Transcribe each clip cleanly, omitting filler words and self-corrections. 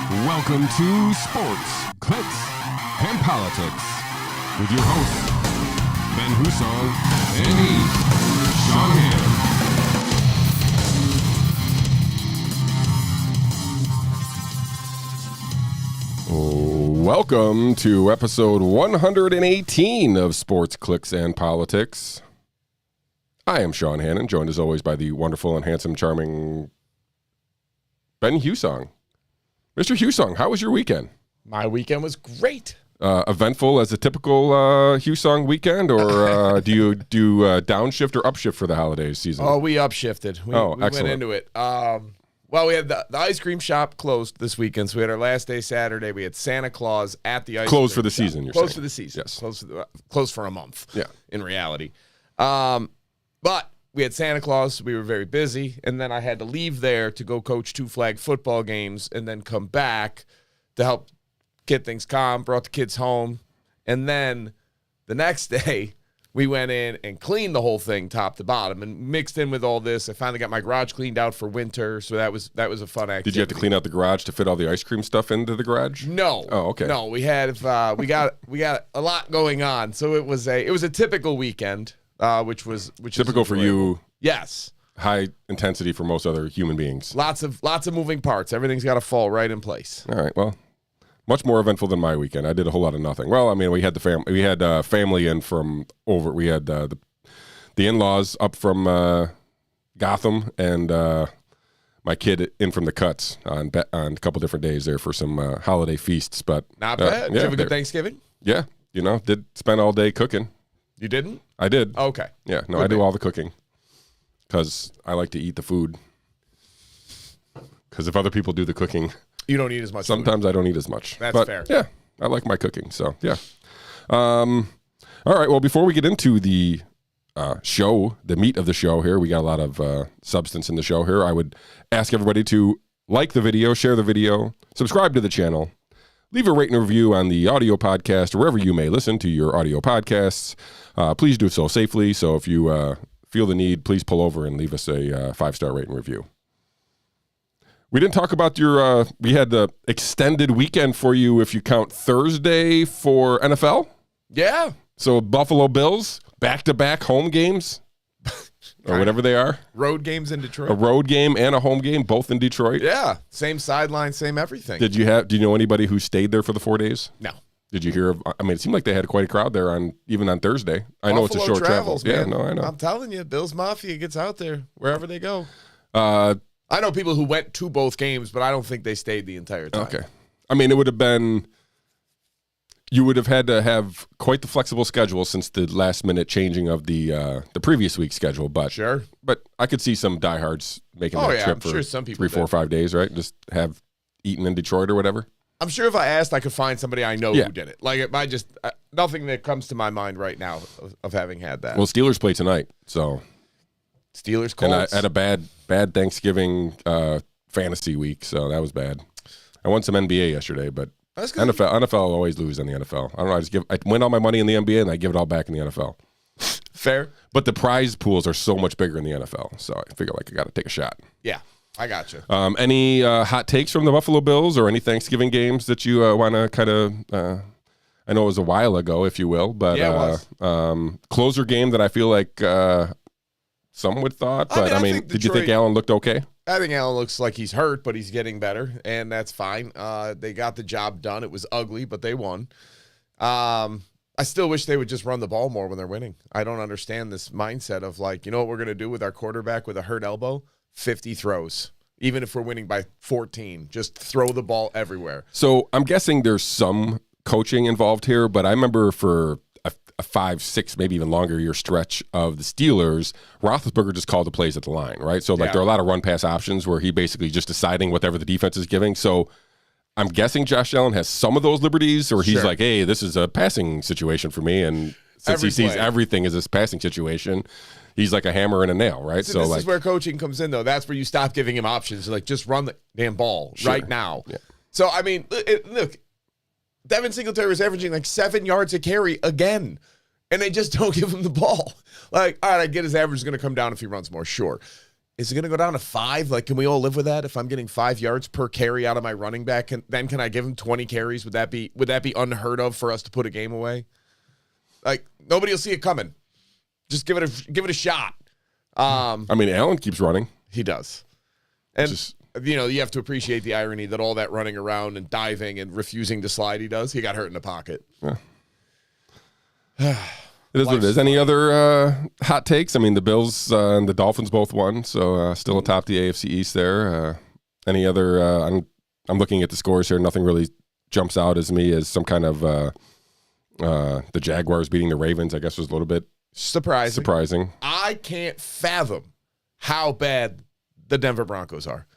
Welcome to Sports, Clicks, and Politics with your hosts, Ben Hussong and me, Shawn Hannon. Welcome to episode 118 of Sports, Clicks, and Politics. I am Shawn Hannon, joined as always by the wonderful and handsome, charming Ben Hussong. Mr. Hussong, how was your weekend? My weekend was great. Eventful as a typical Hussong weekend, or do you do downshift or upshift for the holiday season? Oh, we upshifted. We went into it. Well, we had the ice cream shop closed this weekend, so we had our last day Saturday. We had Santa Claus at the ice cream Closed for the season, you're Closed saying? for the season. Yes. Closed for a month, Yeah. in reality. But we had Santa Claus. We were very busy, and then I had to leave there to go coach 2 flag football games and then come back to help get things calm, brought the kids home. And then the next day, we went in and cleaned the whole thing top to bottom and mixed in with all this. I finally got my garage cleaned out for winter, so that was a fun activity. Did you have to clean out the garage to fit all the ice cream stuff into the garage? No. Oh, okay. No, we had we got a lot going on, so it was a typical weekend, which Typical is for you. Yes. High intensity for most other human beings. Lots of moving parts. Everything's got to fall right in place. All right. Well, much more eventful than my weekend. I did a whole lot of nothing. Well, I mean, we had family in from over. We had the in-laws up from Gotham, and my kid in from the Cuts on a couple different days there for some holiday feasts. But Not bad. Did you have a good Thanksgiving? Yeah, did spend all day cooking. You didn't? I did. Okay. Yeah, no, Good I do man. all the cooking because I like to eat the food. Because if other people do the cooking, You don't eat as much sometimes I don't eat as much. That's but, fair. Yeah, I like my cooking. So yeah. All right. Well, before we get into the show, the meat of the show here, we got a lot of substance in the show here. I would ask everybody to like the video, share the video, subscribe to the channel, leave a rate and review on the audio podcast or wherever you may listen to your audio podcasts. Please do so safely. So if you feel the need, please pull over and leave us a 5-star rate and review. We didn't talk about your, we had the extended weekend for you if you count Thursday for NFL. Yeah. So Buffalo Bills, back-to-back home games, or whatever they are. Road games in Detroit. A road game and a home game, both in Detroit. Yeah. Same sideline, same everything. Do you know anybody who stayed there for the 4 days? No. Did you hear of, I mean, it seemed like they had quite a crowd there even on Thursday. I know it's a Buffalo short travels, travel. man. Yeah, no, I know. I'm telling you, Bills Mafia gets out there wherever they go. Uh, I know people who went to both games, but I don't think they stayed the entire time. Okay. I mean, it would have been, you would have had to have quite the flexible schedule since the last minute changing of the previous week's schedule. But Sure. But I could see some diehards making that trip I'm for sure some people 3, 4, did. 5 days, right? Just have eaten in Detroit or whatever. I'm sure if I asked, I could find somebody I know Yeah. who did it. Like, it might just nothing that comes to my mind right now of having had that. Well, Steelers play tonight, so Steelers, and Colts. I had a bad Thanksgiving fantasy week, so that was bad. I won some NBA yesterday, but That's good. NFL always lose in the NFL. I don't know. I win all my money in the NBA and I give it all back in the NFL. Fair. But the prize pools are so much bigger in the NFL, so I figure like I got to take a shot. Yeah, I got you. Any hot takes from the Buffalo Bills or any Thanksgiving games that you want to kind of? I know it was a while ago, if you will, but Yeah, it was. Closer game that I feel like some would thought. But I I mean, think did you think Detroit- Allen looked okay? I think Allen looks like he's hurt, but he's getting better, and that's fine. They got the job done. It was ugly, but they won. I still wish they would just run the ball more when they're winning. I don't understand this mindset of like, you know what we're going to do with our quarterback with a hurt elbow? 50 throws. Even if we're winning by 14, just throw the ball everywhere. So I'm guessing there's some coaching involved here, but I remember for a 5, 6, maybe even longer year stretch of the Steelers, Roethlisberger just called the plays at the line, right? So like Yeah. there are a lot of run pass options where he basically just deciding whatever the defense is giving. So I'm guessing Josh Allen has some of those liberties, or he's Sure. like, hey, this is a passing situation for me, and since Every he sees play. everything as this passing situation, he's like a hammer and a nail, right? So this is where coaching comes in, though. That's where you stop giving him options. Like, just run the damn ball right now. Yeah. So, I mean, look, Devin Singletary was averaging like 7 yards a carry again, and they just don't give him the ball. Like, all right, I get his average is going to come down if he runs more, sure. is it going to go down to 5? Like, can we all live with that? If I'm getting 5 yards per carry out of my running back, then can I give him 20 carries? Would that be unheard of for us to put a game away? Like, nobody will see it coming. Just give it a shot. I mean, Allen keeps running. He does. And, you have to appreciate the irony that all that running around and diving and refusing to slide he does, he got hurt in the pocket. Yeah. It is what it is. Any other hot takes? I mean, the Bills and the Dolphins both won, so still atop the AFC East there. Any other I'm looking at the scores here. Nothing really jumps out as me as some kind of the Jaguars beating the Ravens, I guess, was a little bit surprising. I can't fathom how bad the Denver Broncos are.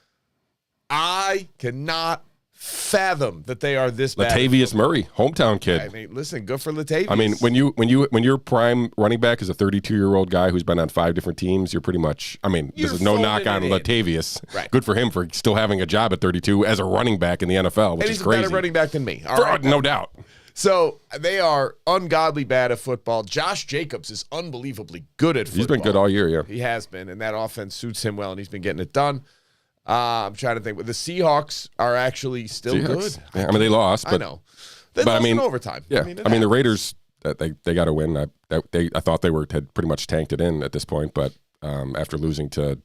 I cannot fathom that they are this bad. Latavius Murray, hometown kid. I mean, listen, good for Latavius. I mean, when your prime running back is a 32-year-old guy who's been on 5 different teams, you're pretty much. I mean, there's no knock on Latavius. Right. Good for him for still having a job at 32 as a running back in the NFL, which is crazy. And he's a better running back than me. All right, no doubt. So they are ungodly bad at football. Josh Jacobs is unbelievably good at football. He's been good all year, yeah. He has been, and that offense suits him well, and he's been getting it done. I'm trying to think. The Seahawks are actually still good. Yeah, I mean, they lost, but I know. They lost in overtime. Yeah, I mean the Raiders, they got to win. I thought they had pretty much tanked it in at this point, but after losing to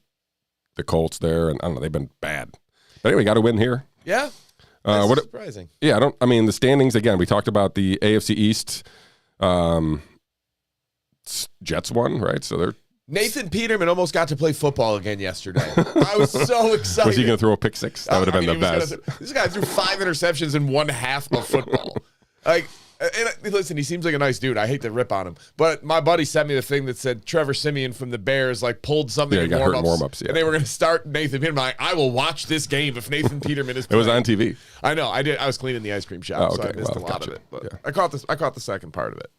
the Colts there, and I don't know, they've been bad. But anyway, got to win here. Yeah. That's surprising. Yeah, I mean the standings again. We talked about the AFC East. Jets won, right? So they're. Nathan Peterman almost got to play football again yesterday. I was so excited. Was he going to throw a pick six? That would have been the best. This guy threw 5 interceptions in one half of football. And listen, he seems like a nice dude. I hate to rip on him, but my buddy sent me the thing that said Trevor Siemian from the Bears pulled something in warm-ups, yeah. And they were going to start Nathan Peterman. I will watch this game if Nathan Peterman is playing. It was on TV. I know. I did. I was cleaning the ice cream shop, so I missed a lot of it. But yeah. I caught the second part of it.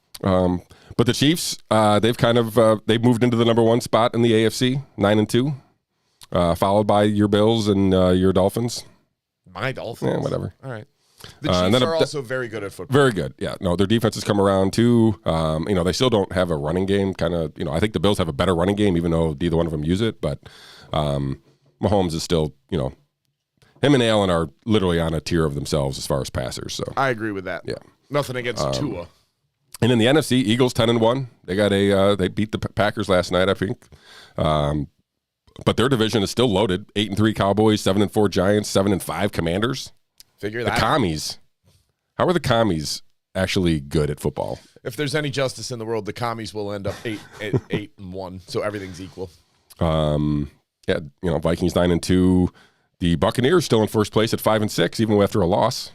But the Chiefs, they've kind of they've moved into the number 1 spot in the AFC, 9-2, followed by your Bills and your Dolphins. My Dolphins, yeah, whatever. All right. The Chiefs are also very good at football. Very good, yeah. No, their defense has come around too. They still don't have a running game. Kind of, I think the Bills have a better running game, even though neither one of them use it. But Mahomes is still, him and Allen are literally on a tier of themselves as far as passers. So I agree with that. Yeah, nothing against Tua. And in the NFC, Eagles 10-1. They got they beat the Packers last night, I think. But their division is still loaded. 8-3 Cowboys, 7-4 Giants, 7-5 Commanders. Figure that. The commies. How are the commies actually good at football? If there's any justice in the world, the commies will end up 8-1. So everything's equal. Yeah, Vikings 9-2. The Buccaneers still in first place at 5-6, even after a loss.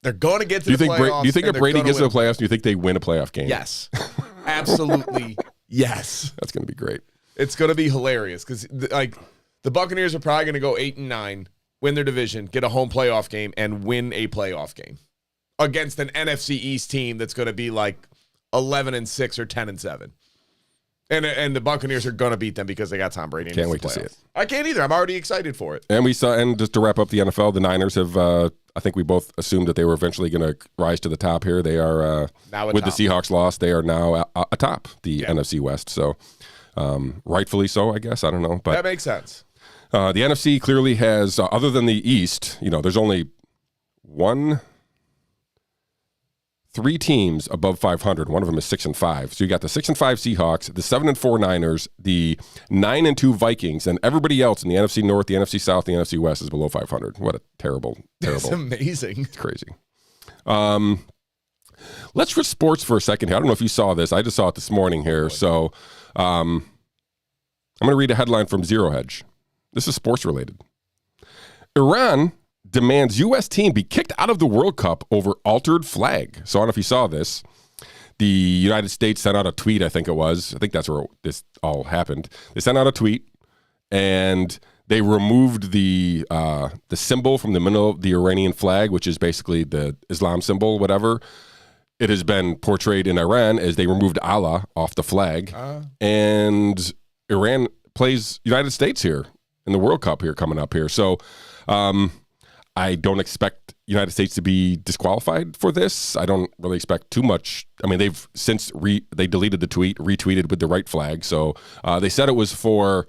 They're going to get to the playoffs. Do you think if Brady gets to the playoffs, do you think they win a playoff game? Yes. Absolutely yes. That's going to be great. It's going to be hilarious because the Buccaneers are probably going to go 8-9, win their division, get a home playoff game, and win a playoff game against an NFC East team that's going to be 11-6 or 10-7. And the Buccaneers are going to beat them because they got Tom Brady. Can't wait to see it. I can't either. I'm already excited for it. And just to wrap up the NFL, the Niners have, I think we both assumed that they were eventually going to rise to the top here. They are, with the Seahawks loss, they are now atop the NFC West. So rightfully so, I guess. I don't know. But that makes sense. The NFC clearly has, other than the East, there's only 3 teams above 500. One of them is 6-5. So you got the 6-5 Seahawks, the 7-4 Niners, the 9-2 Vikings, and everybody else in the NFC North, the NFC South, the NFC West is below 500. What a terrible. That's amazing. It's crazy. Let's switch sports for a second here. I don't know if you saw this. I just saw it this morning here. So I'm going to read a headline from Zero Hedge. This is sports related. Iran demands U.S. team be kicked out of the World Cup over altered flag. So I don't know if you saw this. The United States sent out a tweet, I think it was. I think that's where this all happened. They sent out a tweet, and they removed the symbol from the middle of the Iranian flag, which is basically the Islam symbol, whatever. It has been portrayed in Iran as they removed Allah off the flag. And Iran plays United States here in the World Cup here coming up here. So I don't expect United States to be disqualified for this. I don't really expect too much. I mean, they've since they deleted the tweet, retweeted with the right flag. So they said it was for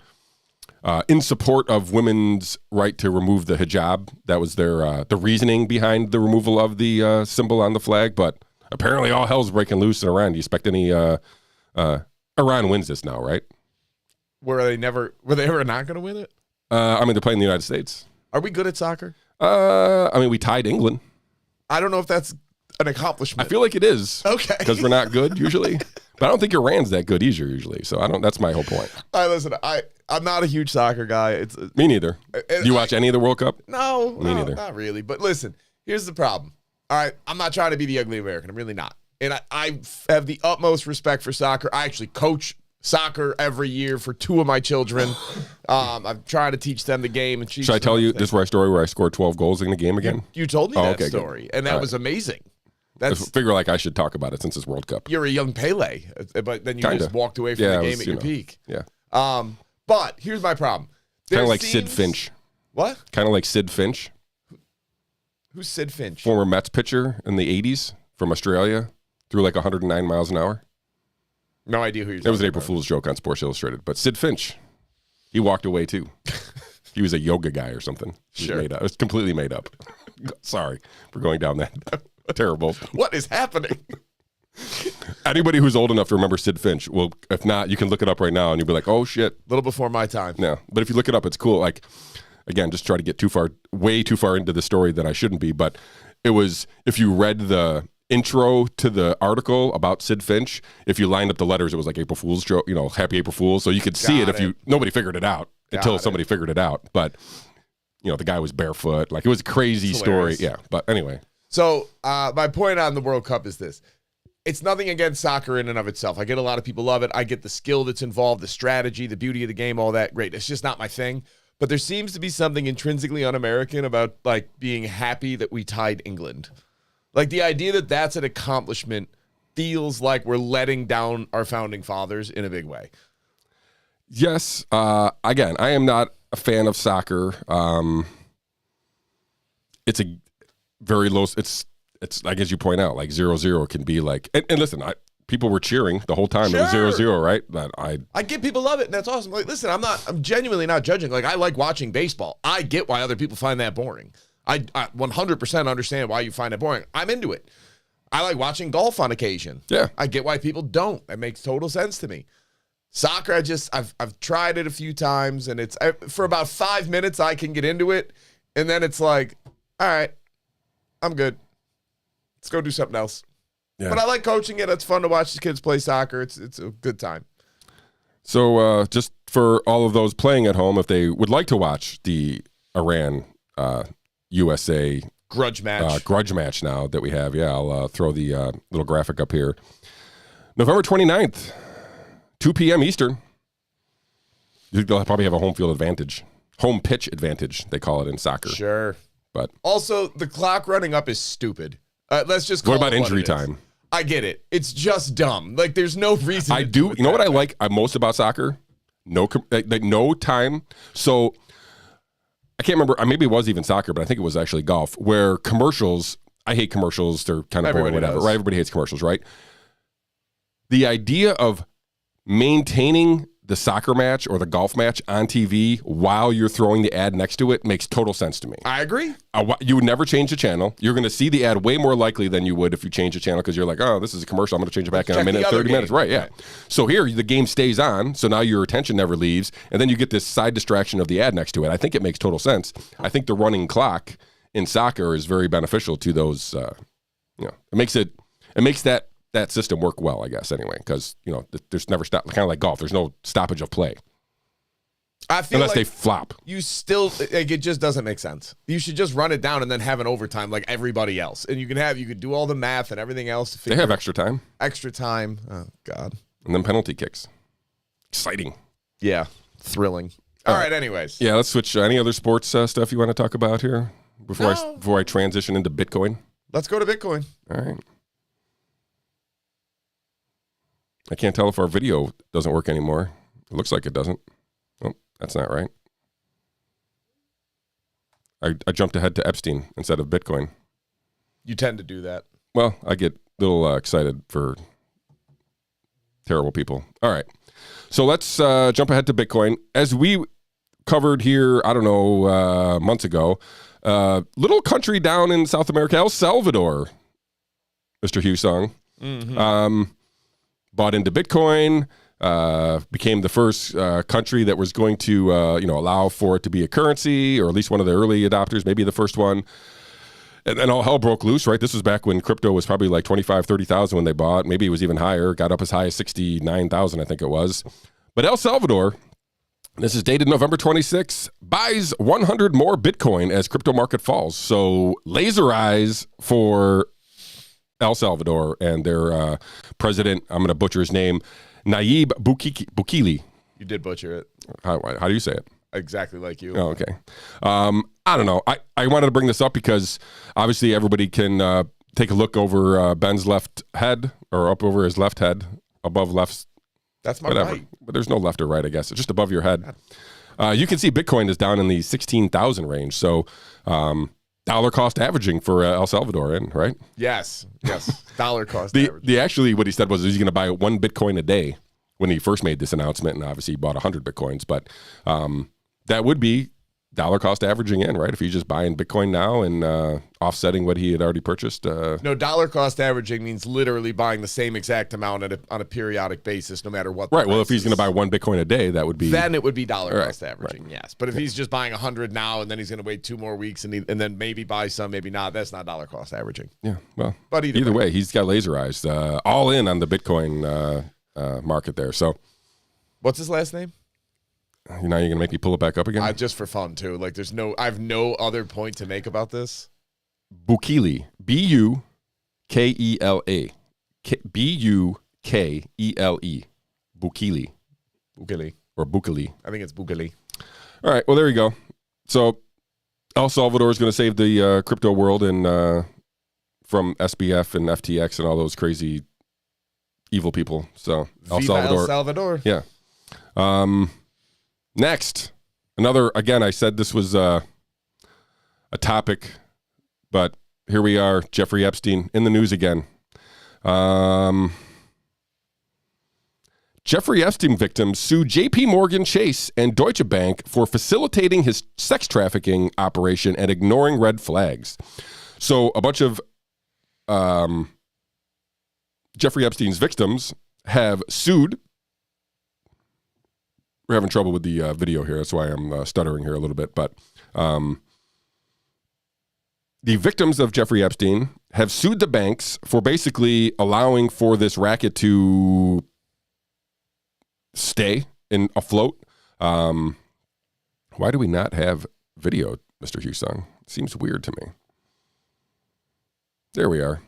in support of women's right to remove the hijab. That was their the reasoning behind the removal of the symbol on the flag. But apparently, all hell's breaking loose in Iran. Do you expect any? Iran wins this now, right? Were they ever not going to win it? I mean, they're playing the United States. Are we good at soccer? I mean, we tied England. I don't know if that's an accomplishment. I feel like it is. Okay. Because we're not good usually. But I don't think Iran's that good either usually. So that's my whole point. All right, listen, I'm not a huge soccer guy. Me neither. Do you watch any of the World Cup? No, Me neither. Not really. But listen, here's the problem. All right, I'm not trying to be the ugly American. I'm really not. And I have the utmost respect for soccer. I actually coach soccer every year for 2 of my children. I'm trying to teach them the game. And should I tell you this story where I scored 12 goals in the game again? You told me that story, good. And that was amazing. I figure like I should talk about it since it's World Cup. You're a young Pele, but then you just walked away from the game at your peak. Yeah. But here's my problem. Kind of like Sid Finch. What? Kind of like Sid Finch. Who's Sid Finch? Former Mets pitcher in the 80s from Australia. Threw like 109 miles an hour. No idea who you're talking about. That was an April Fool's joke on Sports Illustrated. But Sid Finch, he walked away too. He was a yoga guy or something. Sure. It was completely made up. Sorry for going down that terrible. What is happening? Anybody who's old enough to remember Sid Finch, well, if not, you can look it up right now and you'll be like, oh shit. A little before my time. No, but if you look it up, it's cool. Like, again, just try to get way too far into the story that I shouldn't be. But it was, if you read the intro to the article about Sid Finch, if you lined up the letters, it was like April Fool's joke, Happy April Fool's. So you could see it nobody figured it out until somebody figured it out. But, the guy was barefoot. Like, it was a crazy story. Yeah. But anyway. So my point on the World Cup is this. It's nothing against soccer in and of itself. I get a lot of people love it. I get the skill that's involved, the strategy, the beauty of the game, all that. Great. It's just not my thing. But there seems to be something intrinsically un-American about like being happy that we tied England. Like the idea that that's an accomplishment feels like we're letting down our founding fathers in a big way. Yes. Again, I am not a fan of soccer. It's a very low. It's like, as you point out, like 0-0 can be like, and listen, people were cheering the whole time. Sure. It was 0-0, right? But I get people love it, and that's awesome. Like, listen, I'm genuinely not judging. Like, I like watching baseball. I get why other people find that boring. I 100% understand why you find it boring. I'm into it. I like watching golf on occasion. Yeah. I get why people don't. That makes total sense to me. Soccer, I've tried it a few times, and it's for about 5 minutes I can get into it, and then it's like, all right, I'm good. Let's go do something else. Yeah. But I like coaching it. It's fun to watch the kids play soccer. It's a good time. So just for all of those playing at home, if they would like to watch the Iran USA grudge match now that we have, I'll throw the little graphic up here. November 29th, 2 p.m. Eastern. They'll probably have a home field advantage. Home pitch advantage, they call it in soccer. Sure. But also, the clock running up is stupid. Let's just call What about it injury what time? I get it. It's just dumb. Like, there's no reason I do. You know what I like most about soccer? No time. So I can't remember. Maybe it was even soccer, but I think it was actually golf, where commercials, I hate commercials. They're kind of boring, whatever, right? Everybody hates commercials, right? The idea of maintaining the soccer match or the golf match on TV while you're throwing the ad next to it makes total sense to me. I agree. You would never change the channel. You're going to see the ad way more likely than you would if you change the channel because you're like, oh, this is a commercial. I'm going to change it back in a minute, 30 minutes. Right, yeah. So here, the game stays on, so now your attention never leaves, and then you get this side distraction of the ad next to it. I think it makes total sense. I think the running clock in soccer is very beneficial to those, it makes that system work well, I guess, anyway, because, there's never stop, kind of like golf. There's no stoppage of play. I feel unless like they flop. You still, like, it just doesn't make sense. You should just run it down and then have an overtime like everybody else. And you could do all the math and everything else. They have extra time. Extra time. Oh, God. And then penalty kicks. Exciting. Yeah. Thrilling. All right, anyways. Yeah, let's switch. Any other sports stuff you want to talk about here before I transition into Bitcoin? Let's go to Bitcoin. All right. I can't tell if our video doesn't work anymore. It looks like it doesn't. Oh, that's not right. I jumped ahead to Epstein instead of Bitcoin. You tend to do that. Well, I get a little excited for terrible people. All right. So let's jump ahead to Bitcoin. As we covered here, I don't know, months ago, little country down in South America, El Salvador, Mr. Hussong, bought into Bitcoin, became the first country that was going to allow for it to be a currency, or at least one of the early adopters, maybe the first one. And then all hell broke loose, right? This was back when crypto was probably like 25, 30,000 when they bought. Maybe it was even higher. Got up as high as 69,000, I think it was. But El Salvador, this is dated November 26, buys 100 more Bitcoin as crypto market falls. So laser eyes for El Salvador and their president, I'm going to butcher his name, Nayib Bukele. You did butcher it. How do you say it? Exactly like you. Oh, okay. I don't know. I wanted to bring this up because obviously everybody can take a look over Ben's left head, or up over his left head, above left. That's my whatever. right. But there's no left or right, I guess. It's just above your head. You can see Bitcoin is down in the 16,000 range. So dollar cost averaging for El Salvador, right? Yes. Dollar cost averaging. Actually, what he said was he's going to buy 1 Bitcoin a day when he first made this announcement, and obviously he bought 100 Bitcoins. But that would be dollar cost averaging in, right? If he's just buying Bitcoin now and offsetting what he had already purchased. No, dollar cost averaging means literally buying the same exact amount on a periodic basis, no matter what. Right. Well, if he's going to buy 1 Bitcoin a day, that would be. Then it would be dollar cost averaging, right. yes. But if he's just buying 100 now and then he's going to wait 2 more weeks and then maybe buy some, maybe not, that's not dollar cost averaging. Yeah. Well, but either way, he's got laser eyes, all in on the Bitcoin market there. So, what's his last name? Now you're going to make me pull it back up again? Just for fun, too. Like, I have no other point to make about this. Bukele. B-U-K-E-L-A. B-U-K-E-L-E. Bukele. Bukele. Or Bukele. I think it's Bukele. All right. Well, there you go. So, El Salvador is going to save the crypto world and from SBF and FTX and all those crazy evil people. So, El Salvador. El Salvador. Yeah. Next, another, again, I said this was a topic, but here we are, Jeffrey Epstein in the news again. Jeffrey Epstein victims sue JP Morgan Chase and Deutsche Bank for facilitating his sex trafficking operation and ignoring red flags. So a bunch of Jeffrey Epstein's victims have sued. We're having trouble with the video here. That's why I'm stuttering here a little bit. But the victims of Jeffrey Epstein have sued the banks for basically allowing for this racket to stay afloat. Why do we not have video, Mr. Hussong? Seems weird to me. There we are.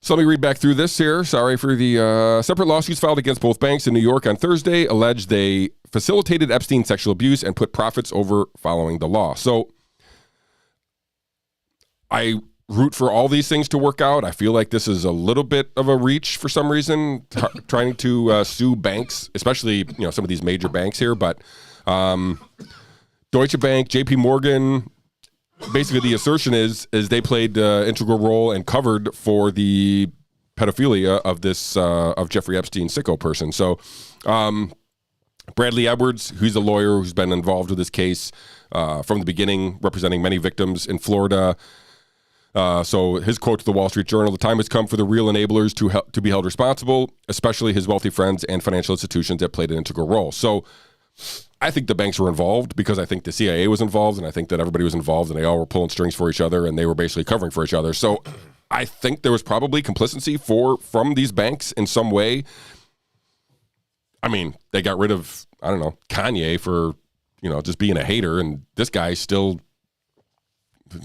So let me read back through this here. Sorry for the separate lawsuits filed against both banks in New York on Thursday allege they facilitated Epstein's sexual abuse and put profits over following the law. So I root for all these things to work out. I feel like this is a little bit of a reach for some reason, trying to sue banks, especially some of these major banks here. But Deutsche Bank, JP Morgan. Basically, the assertion is they played an integral role and covered for the pedophilia of this of Jeffrey Epstein sicko person. So, Bradley Edwards, who's a lawyer who's been involved with this case from the beginning, representing many victims in Florida. So his quote to the Wall Street Journal: "The time has come for the real enablers to be held responsible, especially his wealthy friends and financial institutions that played an integral role." So. I think the banks were involved because I think the CIA was involved, and I think that everybody was involved, and they all were pulling strings for each other, and they were basically covering for each other. So I think there was probably complicity from these banks in some way. I mean, they got rid of, I don't know, Kanye for, just being a hater, and this guy still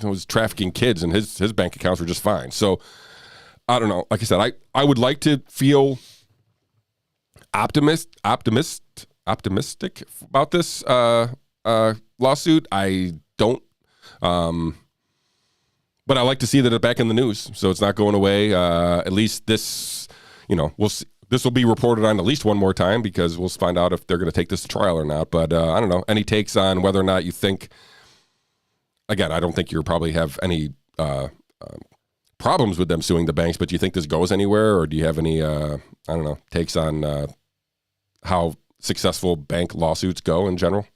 was trafficking kids, and his bank accounts were just fine. So I don't know. Like I said, I would like to feel optimistic about this lawsuit. I don't, but I like to see that it's back in the news, so it's not going away. At least this, we'll see. This will be reported on at least one more time because we'll find out if they're going to take this to trial or not. But I don't know. Any takes on whether or not you think? Again, I don't think you probably have any problems with them suing the banks, but do you think this goes anywhere, or do you have any, I don't know, takes on how successful bank lawsuits go in general?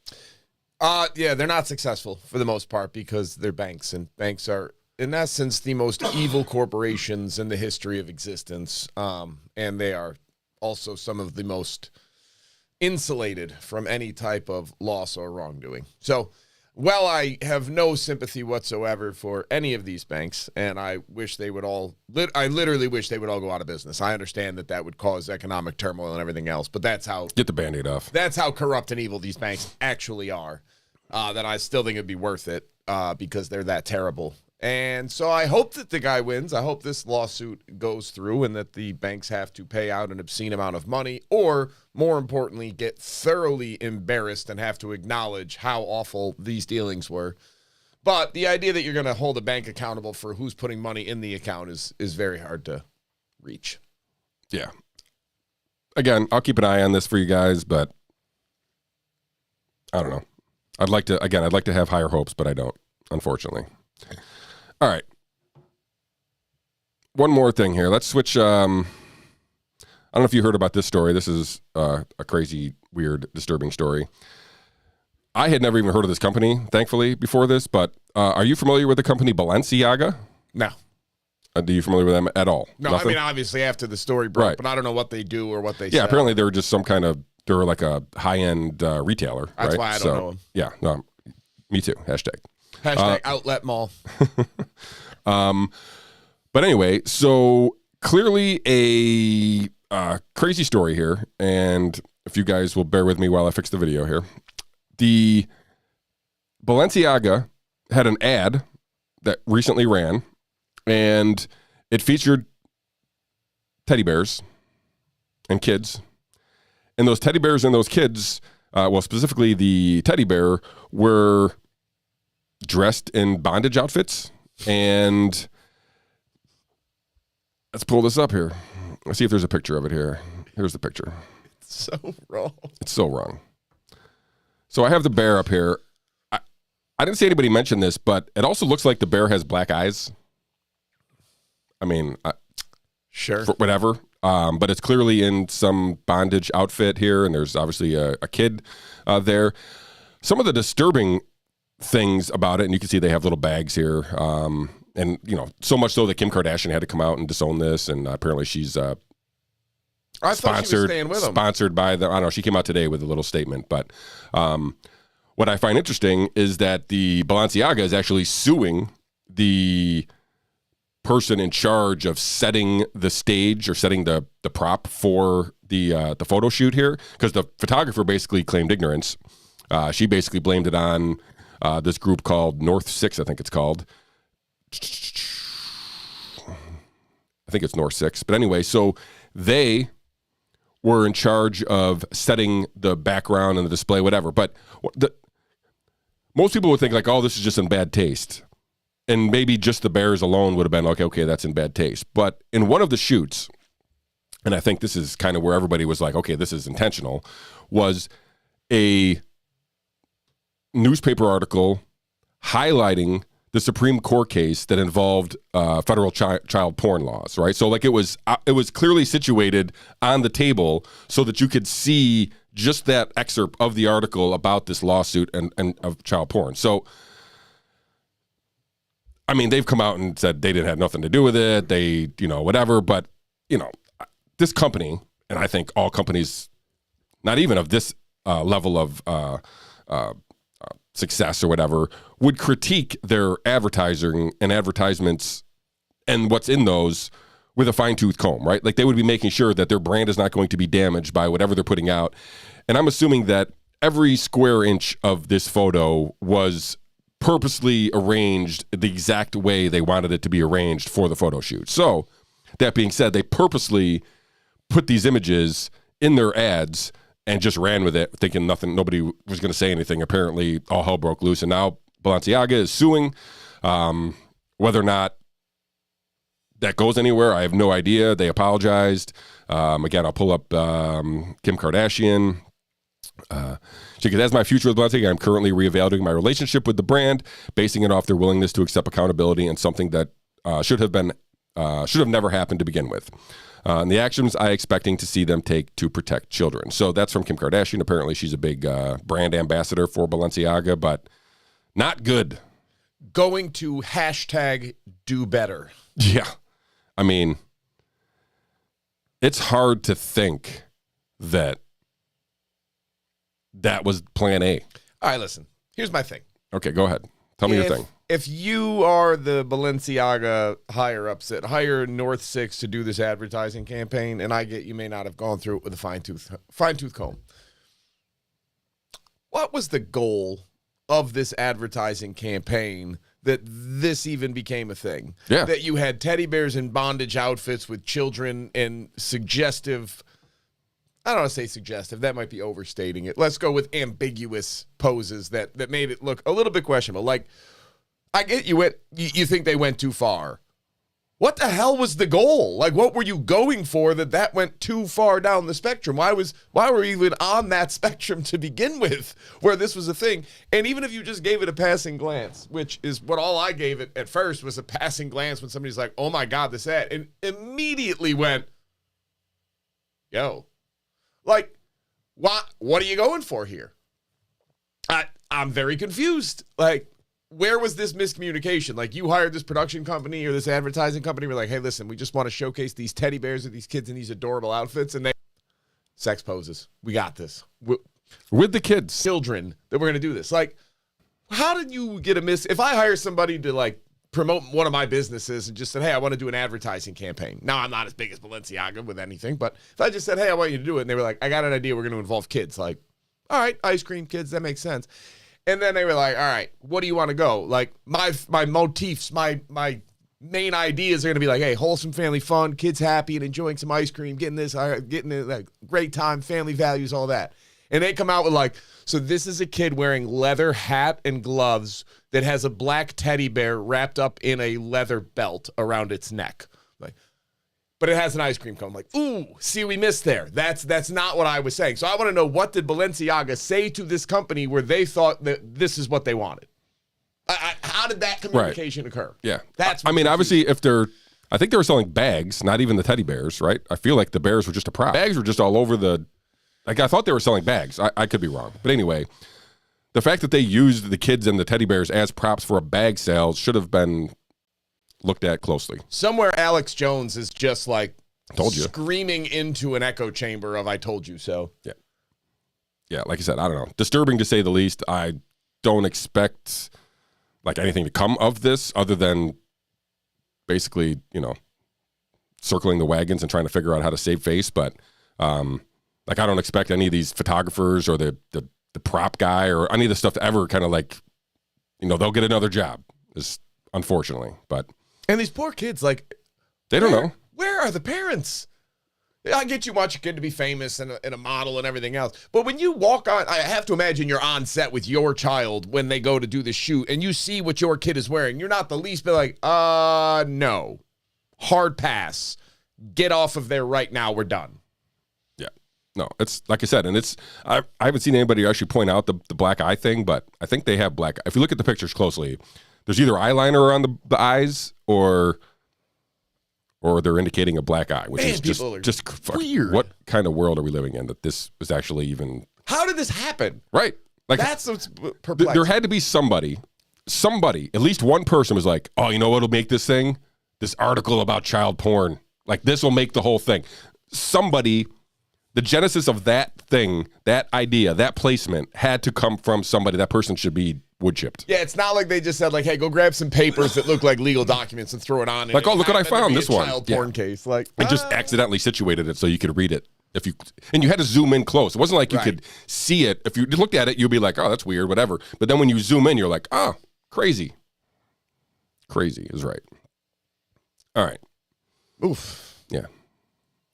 Yeah, they're not successful for the most part because they're banks, and banks are, in essence, the most evil corporations in the history of existence, and they are also some of the most insulated from any type of loss or wrongdoing. So, well, I have no sympathy whatsoever for any of these banks, and I wish they would all, I literally wish they would all go out of business. I understand that that would cause economic turmoil and everything else, but that's how... Get the Band-Aid off. That's how corrupt and evil these banks actually are, that I still think it'd be worth it because they're that terrible. And so I hope that the guy wins. I hope this lawsuit goes through and that the banks have to pay out an obscene amount of money, or more importantly, get thoroughly embarrassed and have to acknowledge how awful these dealings were. But the idea that you're going to hold a bank accountable for who's putting money in the account is very hard to reach. Yeah. Again, I'll keep an eye on this for you guys, but I don't know. I'd like to have higher hopes, but I don't, unfortunately. All right. One more thing here. Let's switch. I don't know if you heard about this story. This is a crazy, weird, disturbing story. I had never even heard of this company, thankfully, before this, but are you familiar with the company Balenciaga? No. Are you familiar with them at all? No, Nothing? I mean, obviously after the story broke, Right. but I don't know what they do or what they Yeah, sell. apparently they're just some kind of, they're like a high-end retailer. That's right? why I don't know them. Yeah, no, me too. Hashtag. Outlet mall. But anyway, so clearly a crazy story here, and if you guys will bear with me while I fix the video here. The Balenciaga had an ad that recently ran, and it featured teddy bears and kids. And those teddy bears and those kids, well, specifically the teddy bear, were dressed in bondage outfits. And let's pull this up here. Let's see if there's a picture of it here. Here's the picture. It's so wrong. It's so wrong. So I have the bear up here. I didn't see anybody mention this, but it also looks like the bear has black eyes. I mean, Sure. whatever. But it's clearly in some bondage outfit here, and there's obviously a kid there. Some of the disturbing things about it, and you can see they have little bags here, and you know, so much so that Kim Kardashian had to come out and disown this, and apparently she's I thought she was staying with them. sponsored by the. I don't know. She came out today with a little statement, but what I find interesting is that the Balenciaga is actually suing the person in charge of setting the stage or setting the prop for the photo shoot here, because the photographer basically claimed ignorance. She basically blamed it on this group called North 6, I think it's called. I think it's North 6. But anyway, so they were in charge of setting the background and the display, whatever. But most people would think like, oh, this is just in bad taste. And maybe just the bears alone would have been like, okay, that's in bad taste. But in one of the shoots, and I think this is kind of where everybody was like, okay, this is intentional, was a newspaper article highlighting the Supreme Court case that involved federal child porn laws, right? So like it was clearly situated on the table so that you could see just that excerpt of the article about this lawsuit and of child porn. So, I mean, they've come out and said they didn't have nothing to do with it. They, you know, whatever. But, you know, this company, and I think all companies, not even of this level of success or whatever, would critique their advertising and advertisements and what's in those with a fine-tooth comb, right? Like they would be making sure that their brand is not going to be damaged by whatever they're putting out. And I'm assuming that every square inch of this photo was purposely arranged the exact way they wanted it to be arranged for the photo shoot. So that being said, they purposely put these images in their ads and just ran with it, thinking nobody was going to say anything. Apparently, all hell broke loose, and now Balenciaga is suing. Whether or not that goes anywhere, I have no idea. They apologized. Again, I'll pull up Kim Kardashian. She goes, as my future with Balenciaga, I'm currently reevaluating my relationship with the brand, basing it off their willingness to accept accountability and something that should have never happened to begin with. And the actions I expecting to see them take to protect children. So that's from Kim Kardashian. Apparently she's a big brand ambassador for Balenciaga, but not good. Going to #do better. Yeah. I mean, it's hard to think that was plan A. All right, listen. Here's my thing. Okay, go ahead. Tell me your thing. If you are the Balenciaga higher-ups that hire North 6 to do this advertising campaign, and I get you may not have gone through it with a fine-tooth comb, what was the goal of this advertising campaign that this even became a thing? Yeah. That you had teddy bears in bondage outfits with children and suggestive, I don't want to say suggestive, that might be overstating it. Let's go with ambiguous poses that made it look a little bit questionable. Like, I get you think they went too far. What the hell was the goal? Like, what were you going for that went too far down the spectrum? Why were we even on that spectrum to begin with, where this was a thing? And even if you just gave it a passing glance, which is what all I gave it at first, was a passing glance when somebody's like, oh my God, this ad, and immediately went, yo, like, what are you going for here? I'm very confused. Like, where was this miscommunication? Like, you hired this production company or this advertising company. We're like, hey, listen, we just want to showcase these teddy bears of these kids in these adorable outfits. And they sex poses. We got this. With the kids. Children that we're going to do this. Like, how did you get if I hire somebody to, like, promote one of my businesses and just said, hey, I want to do an advertising campaign. Now, I'm not as big as Balenciaga with anything, but if I just said, hey, I want you to do it, and they were like, I got an idea, we're going to involve kids. Like, all right, ice cream kids, that makes sense. And then they were like, all right, what do you want to go? Like, my motifs, my main ideas are going to be like, hey, wholesome family fun, kids happy and enjoying some ice cream, getting a like, great time, family values, all that. And they come out with like, so this is a kid wearing leather hat and gloves that has a black teddy bear wrapped up in a leather belt around its neck. Like, but it has an ice cream cone. Like, ooh, see, we missed there. That's not what I was saying. So I want to know, what did Balenciaga say to this company where they thought that this is what they wanted? How did that communication occur? Yeah. That's. I mean, obviously, I think they were selling bags, not even the teddy bears, right? I feel like the bears were just a prop. Bags were just all over like, I thought they were selling bags. I could be wrong. But anyway, the fact that they used the kids and the teddy bears as props for a bag sale should have been looked at closely. Somewhere Alex Jones is just like told you, screaming into an echo chamber of I told you so. Yeah. Yeah, like I said, I don't know. Disturbing to say the least. I don't expect like anything to come of this other than basically, circling the wagons and trying to figure out how to save face. But like, I don't expect any of these photographers or the prop guy or any of the stuff to ever kind of like, they'll get another job, is unfortunately. But and these poor kids, like, they don't know. Where are the parents? I get you want your kid to be famous and a model and everything else. But when you walk on, I have to imagine you're on set with your child when they go to do the shoot and you see what your kid is wearing. You're not the least bit like, no. Hard pass. Get off of there right now. We're done. Yeah. No, it's like I said, and I haven't seen anybody actually point out the black eye thing, but I think they have black. If you look at the pictures closely, there's either eyeliner around the eyes or they're indicating a black eye, which is just weird. What kind of world are we living in that this is actually even? How did this happen? Right. Like, that's what's perplexing. There had to be somebody, at least one person was like, oh, you know what'll make this thing? This article about child porn. Like, this will make the whole thing. Somebody, the genesis of that thing, that idea, that placement had to come from somebody. That person should be wood chipped. Yeah, it's not like they just said, like, hey, go grab some papers that look like legal documents and throw it on. Like, oh, look what I found, this one. Child porn case. Like, and just accidentally situated it so you could read it. And you had to zoom in close. It wasn't like you could see it. If you looked at it, you'd be like, oh, that's weird, whatever. But then when you zoom in, you're like, oh, crazy. Crazy is right. All right. Oof. Yeah.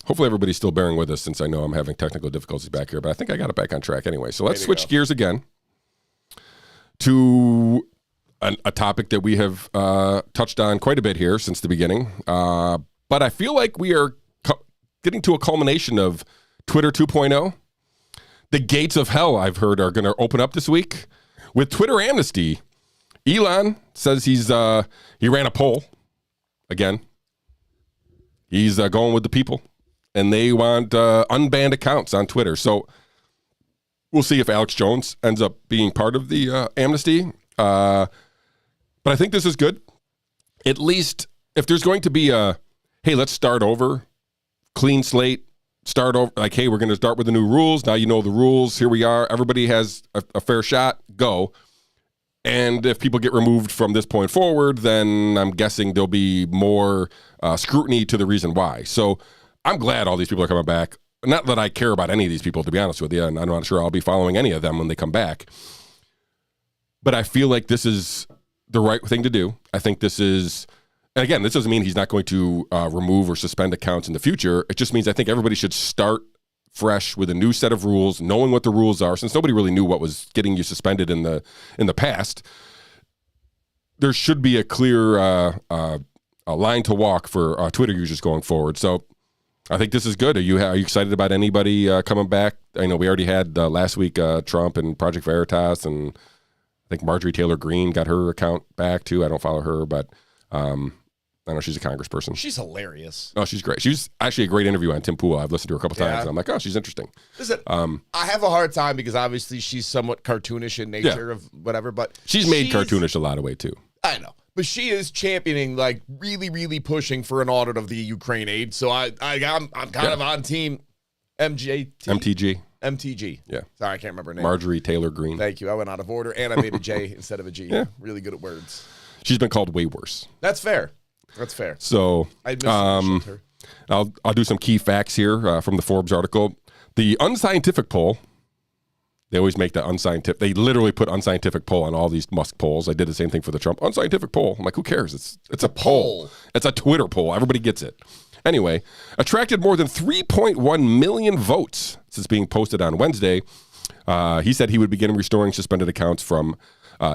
Hopefully everybody's still bearing with us since I know I'm having technical difficulties back here, but I think I got it back on track anyway. So let's switch gears again to a topic that we have touched on quite a bit here since the beginning. But I feel like we are getting to a culmination of Twitter 2.0. the gates of hell, I've heard, are going to open up this week with Twitter amnesty. Elon says he ran a poll again. He's going with the people, and they want unbanned accounts on Twitter. So we'll see if Alex Jones ends up being part of the amnesty. But I think this is good. At least if there's going to be hey, let's start over, clean slate, start over, like, hey, we're going to start with the new rules. Now you know the rules. Here we are. Everybody has a fair shot. Go. And if people get removed from this point forward, then I'm guessing there'll be more scrutiny to the reason why. So I'm glad all these people are coming back. Not that I care about any of these people, to be honest with you, and I'm not sure I'll be following any of them when they come back. But I feel like this is the right thing to do. I think this is, and again, this doesn't mean he's not going to remove or suspend accounts in the future. It just means I think everybody should start fresh with a new set of rules, knowing what the rules are, since nobody really knew what was getting you suspended in the past. There should be a clear a line to walk for Twitter users going forward. So I think this is good. Are you excited about anybody coming back? I know we already had last week Trump and Project Veritas, and I think Marjorie Taylor Greene got her account back too. I don't follow her, but I know she's a congressperson. She's hilarious. Oh, she's great. She's actually a great interview on Tim Pool. I've listened to her a couple times, and I'm like, oh, she's interesting. Listen, I have a hard time because obviously she's somewhat cartoonish in nature of whatever, but she's made cartoonish a lot of way too. I know. But she is championing, like, really, really pushing for an audit of the Ukraine aid. So I'm kind of on team MTG. Yeah. Sorry, I can't remember her name. Marjorie Taylor Greene. Thank you. I went out of order, and I made a J instead of a G. Yeah. Really good at words. She's been called way worse. That's fair. That's fair. So her. I'll do some key facts here from the Forbes article. The unscientific poll. They always make that unscientific. They literally put unscientific poll on all these Musk polls. I did the same thing for the Trump unscientific poll. I'm like, who cares? It's a poll. It's a Twitter poll. Everybody gets it. Anyway, attracted more than 3.1 million votes since being posted on Wednesday. He said he would begin restoring suspended accounts from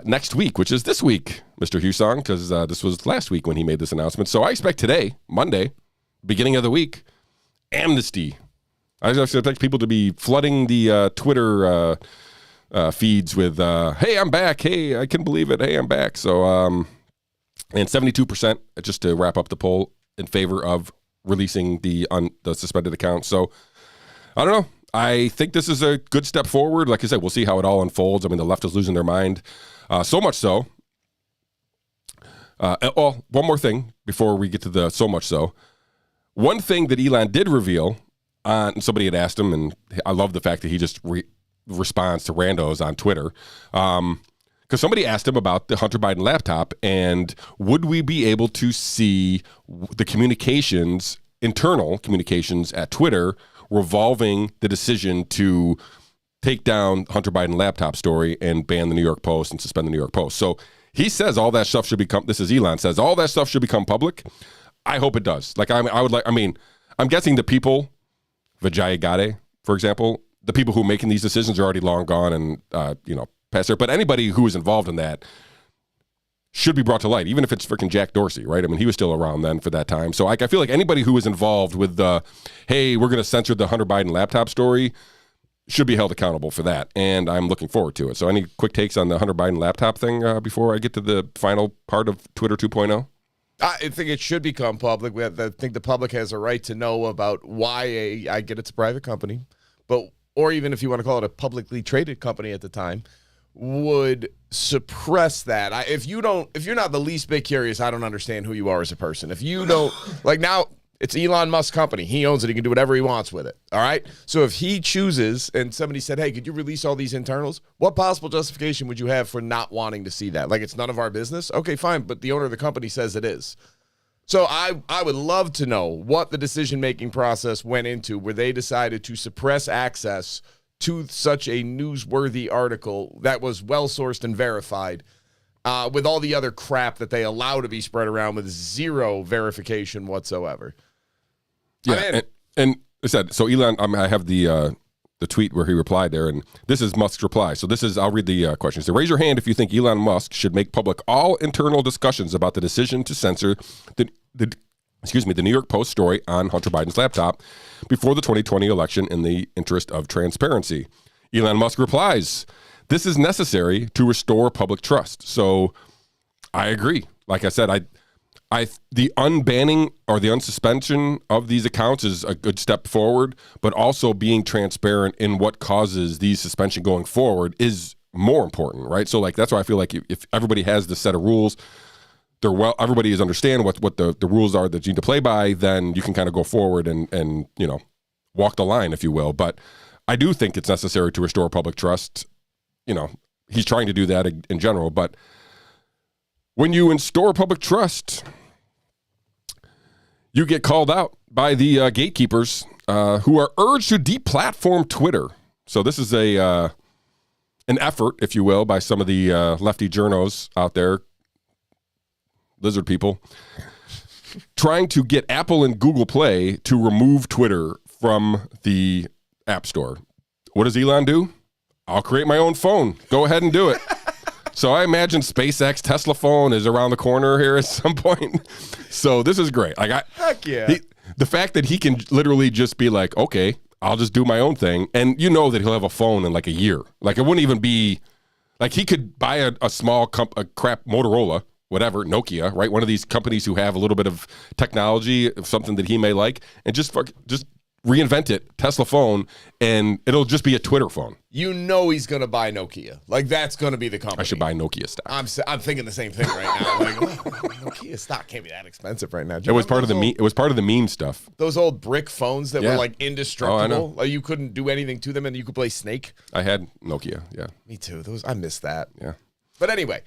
next week, which is this week, Mr. Hussong, because this was last week when he made this announcement. So I expect today, Monday, beginning of the week, amnesty. I expect people to be flooding the Twitter feeds with, hey, I'm back. Hey, I can believe it. Hey, I'm back. So, and 72%, just to wrap up the poll, in favor of releasing the suspended account. So, I don't know. I think this is a good step forward. Like I said, we'll see how it all unfolds. I mean, the left is losing their mind. So much so. One more thing before we get to the so much so. One thing that Elon did reveal, somebody had asked him, and I love the fact that he just responds to randos on Twitter, because somebody asked him about the Hunter Biden laptop, and would we be able to see the internal communications at Twitter revolving the decision to take down Hunter Biden laptop story and ban the New York Post and suspend the New York Post. So he says all that stuff should become, this is Elon says, all that stuff should become public. I hope it does. Like, I'm guessing the people, Vijay Gadde, for example, the people who are making these decisions are already long gone and, past there. But anybody who is involved in that should be brought to light, even if it's freaking Jack Dorsey, right? I mean, he was still around then for that time. So I feel like anybody who was involved with hey, we're going to censor the Hunter Biden laptop story should be held accountable for that. And I'm looking forward to it. So any quick takes on the Hunter Biden laptop thing before I get to the final part of Twitter 2.0? I think it should become public. I think the public has a right to know about why I get it's a private company, or even if you want to call it a publicly traded company at the time, would suppress that. If you're not the least bit curious, I don't understand who you are as a person. If you don't, like, now it's Elon Musk's company. He owns it. He can do whatever he wants with it. All right. So if he chooses and somebody said, hey, could you release all these internals? What possible justification would you have for not wanting to see that? Like, it's none of our business. Okay, fine. But the owner of the company says it is. So I would love to know what the decision-making process went into where they decided to suppress access to such a newsworthy article that was well-sourced and verified, with all the other crap that they allow to be spread around with zero verification whatsoever. Yeah, and I said, so Elon, I have the tweet where he replied there, and this is Musk's reply. So I'll read the question. So raise your hand if you think Elon Musk should make public all internal discussions about the decision to censor the New York Post story on Hunter Biden's laptop before the 2020 election in the interest of transparency. Elon Musk replies, "This is necessary to restore public trust." So I agree. Like I said, the unbanning or the unsuspension of these accounts is a good step forward, but also being transparent in what causes these suspension going forward is more important, right? So like that's why I feel like if everybody has this set of rules, everybody is understand what the rules are that you need to play by, then you can kind of go forward and walk the line, if you will. But I do think it's necessary to restore public trust. He's trying to do that in general, but when you restore public trust, you get called out by the gatekeepers who are urged to deplatform Twitter. So this is an effort, if you will, by some of the lefty journos out there, lizard people, trying to get Apple and Google Play to remove Twitter from the App Store. What does Elon do? I'll create my own phone. Go ahead and do it. So I imagine SpaceX Tesla phone is around the corner here at some point. So this is great. Heck yeah. The fact that he can literally just be like, okay, I'll just do my own thing. And you know that he'll have a phone in like a year. Like it wouldn't even be like he could buy a small a crap Motorola, whatever, Nokia, right? One of these companies who have a little bit of technology, something that he may like, and just reinvent it, Tesla phone, and it'll just be a Twitter phone. He's going to buy Nokia. Like, that's going to be the company. I should buy Nokia stock. I'm thinking the same thing right now. Like, Nokia stock can't be that expensive right now. It was part of the meme stuff. Those old brick phones that were like indestructible. Like, you couldn't do anything to them, and you could play Snake. I had Nokia. Yeah. Me too. I missed that. Yeah. But anyway,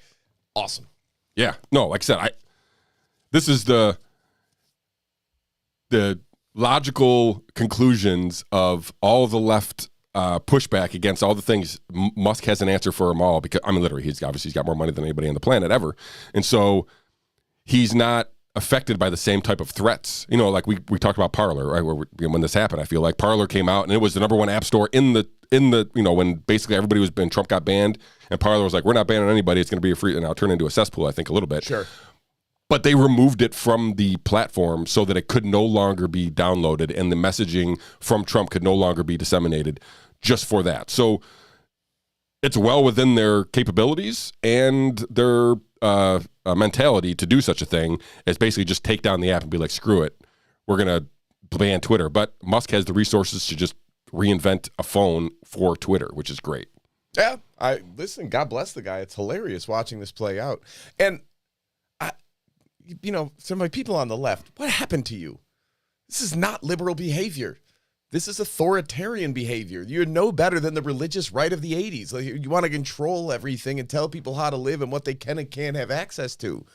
awesome. Yeah. No, like I said, this is the logical conclusions of all the left pushback against all the things. Musk has an answer for them all because, literally, he's got more money than anybody on the planet ever. And so he's not affected by the same type of threats. Like we talked about Parler, right? When this happened, I feel like Parler came out and it was the number one app store in the when basically everybody was banned, Trump got banned, and Parler was like, we're not banning anybody. It's going to be a free, and now turn into a cesspool, I think, a little bit. Sure. But they removed it from the platform so that it could no longer be downloaded and the messaging from Trump could no longer be disseminated just for that. So it's well within their capabilities and their mentality to do such a thing as basically just take down the app and be like, screw it, we're going to ban Twitter. But Musk has the resources to just reinvent a phone for Twitter, which is great. Yeah. Listen, God bless the guy. It's hilarious watching this play out. And some of my people on the left, what happened to you? This is not liberal behavior. This is authoritarian behavior. You're no better than the religious right of the 80s. Like, you want to control everything and tell people how to live and what they can and can't have access to.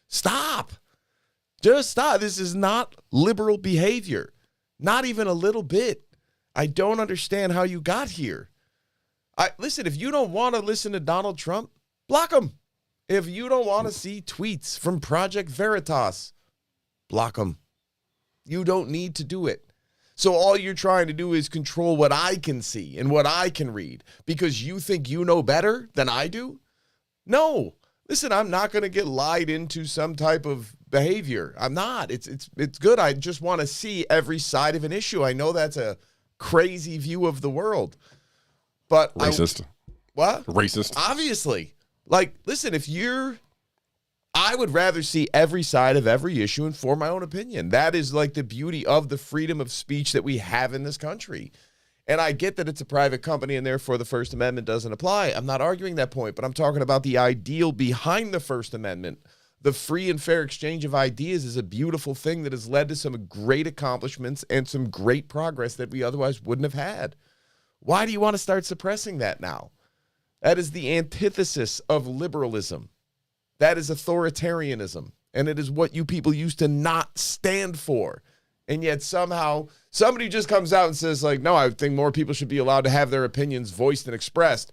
Stop. Just stop. This is not liberal behavior. Not even a little bit. I don't understand how you got here. Listen, if you don't want to listen to Donald Trump, block him. If you don't want to see tweets from Project Veritas, block them. You don't need to do it. So all you're trying to do is control what I can see and what I can read because you think you know better than I do? No. Listen, I'm not going to get lied into some type of behavior. I'm not. It's good. I just want to see every side of an issue. I know that's a crazy view of the world. But racist. What? Racist. Obviously. Like, listen, I would rather see every side of every issue and form my own opinion. That is like the beauty of the freedom of speech that we have in this country. And I get that it's a private company and therefore the First Amendment doesn't apply. I'm not arguing that point, but I'm talking about the ideal behind the First Amendment. The free and fair exchange of ideas is a beautiful thing that has led to some great accomplishments and some great progress that we otherwise wouldn't have had. Why do you want to start suppressing that now? That is the antithesis of liberalism. That is authoritarianism. And it is what you people used to not stand for. And yet somehow somebody just comes out and says, like, no, I think more people should be allowed to have their opinions voiced and expressed.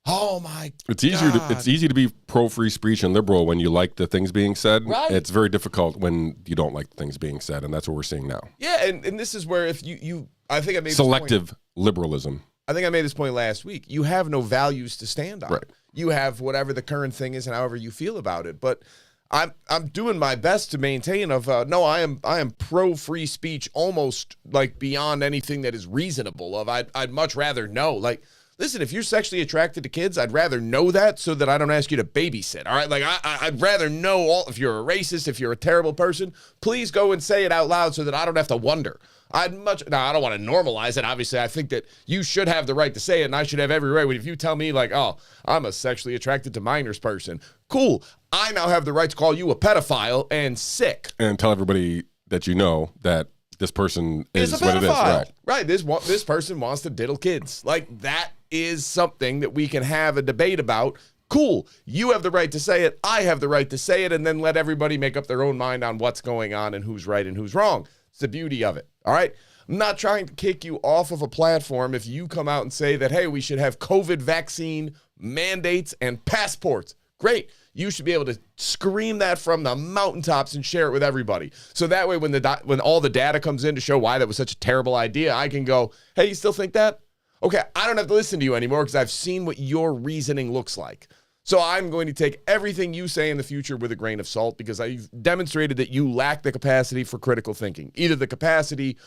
Oh, my God. It's easy to be pro-free speech and liberal when you like the things being said. Right. It's very difficult when you don't like the things being said, and that's what we're seeing now. Yeah, and this is where if you I think I made selective liberalism. I think I made this point last week. You have no values to stand on. Right. You have whatever the current thing is and however you feel about it. But I'm doing my best to maintain I am pro free speech almost like beyond anything that is reasonable. I'd much rather no. Like, Listen, if you're sexually attracted to kids, I'd rather know that so that I don't ask you to babysit. All right, like I'd rather know if you're a racist, if you're a terrible person, please go and say it out loud so that I don't have to wonder. Now, I don't want to normalize it. Obviously, I think that you should have the right to say it, and I should have every right. If you tell me, like, oh, I'm a sexually attracted to minors person, cool. I now have the right to call you a pedophile and sick. And tell everybody that you know that this person is a what it is. pedophile. Right. This person wants to diddle kids. Like, that is something that we can have a debate about. Cool. You have the right to say it. I have the right to say it, and then let everybody make up their own mind on what's going on and who's right and who's wrong. It's the beauty of it. All right. I'm not trying to kick you off of a platform if you come out and say that, hey, we should have COVID vaccine mandates and passports. Great. You should be able to scream that from the mountaintops and share it with everybody. So that way, when all the data comes in to show why that was such a terrible idea, I can go, hey, you still think that? Okay, I don't have to listen to you anymore because I've seen what your reasoning looks like. So I'm going to take everything you say in the future with a grain of salt because I've demonstrated that you lack the capacity for critical thinking, either the capacity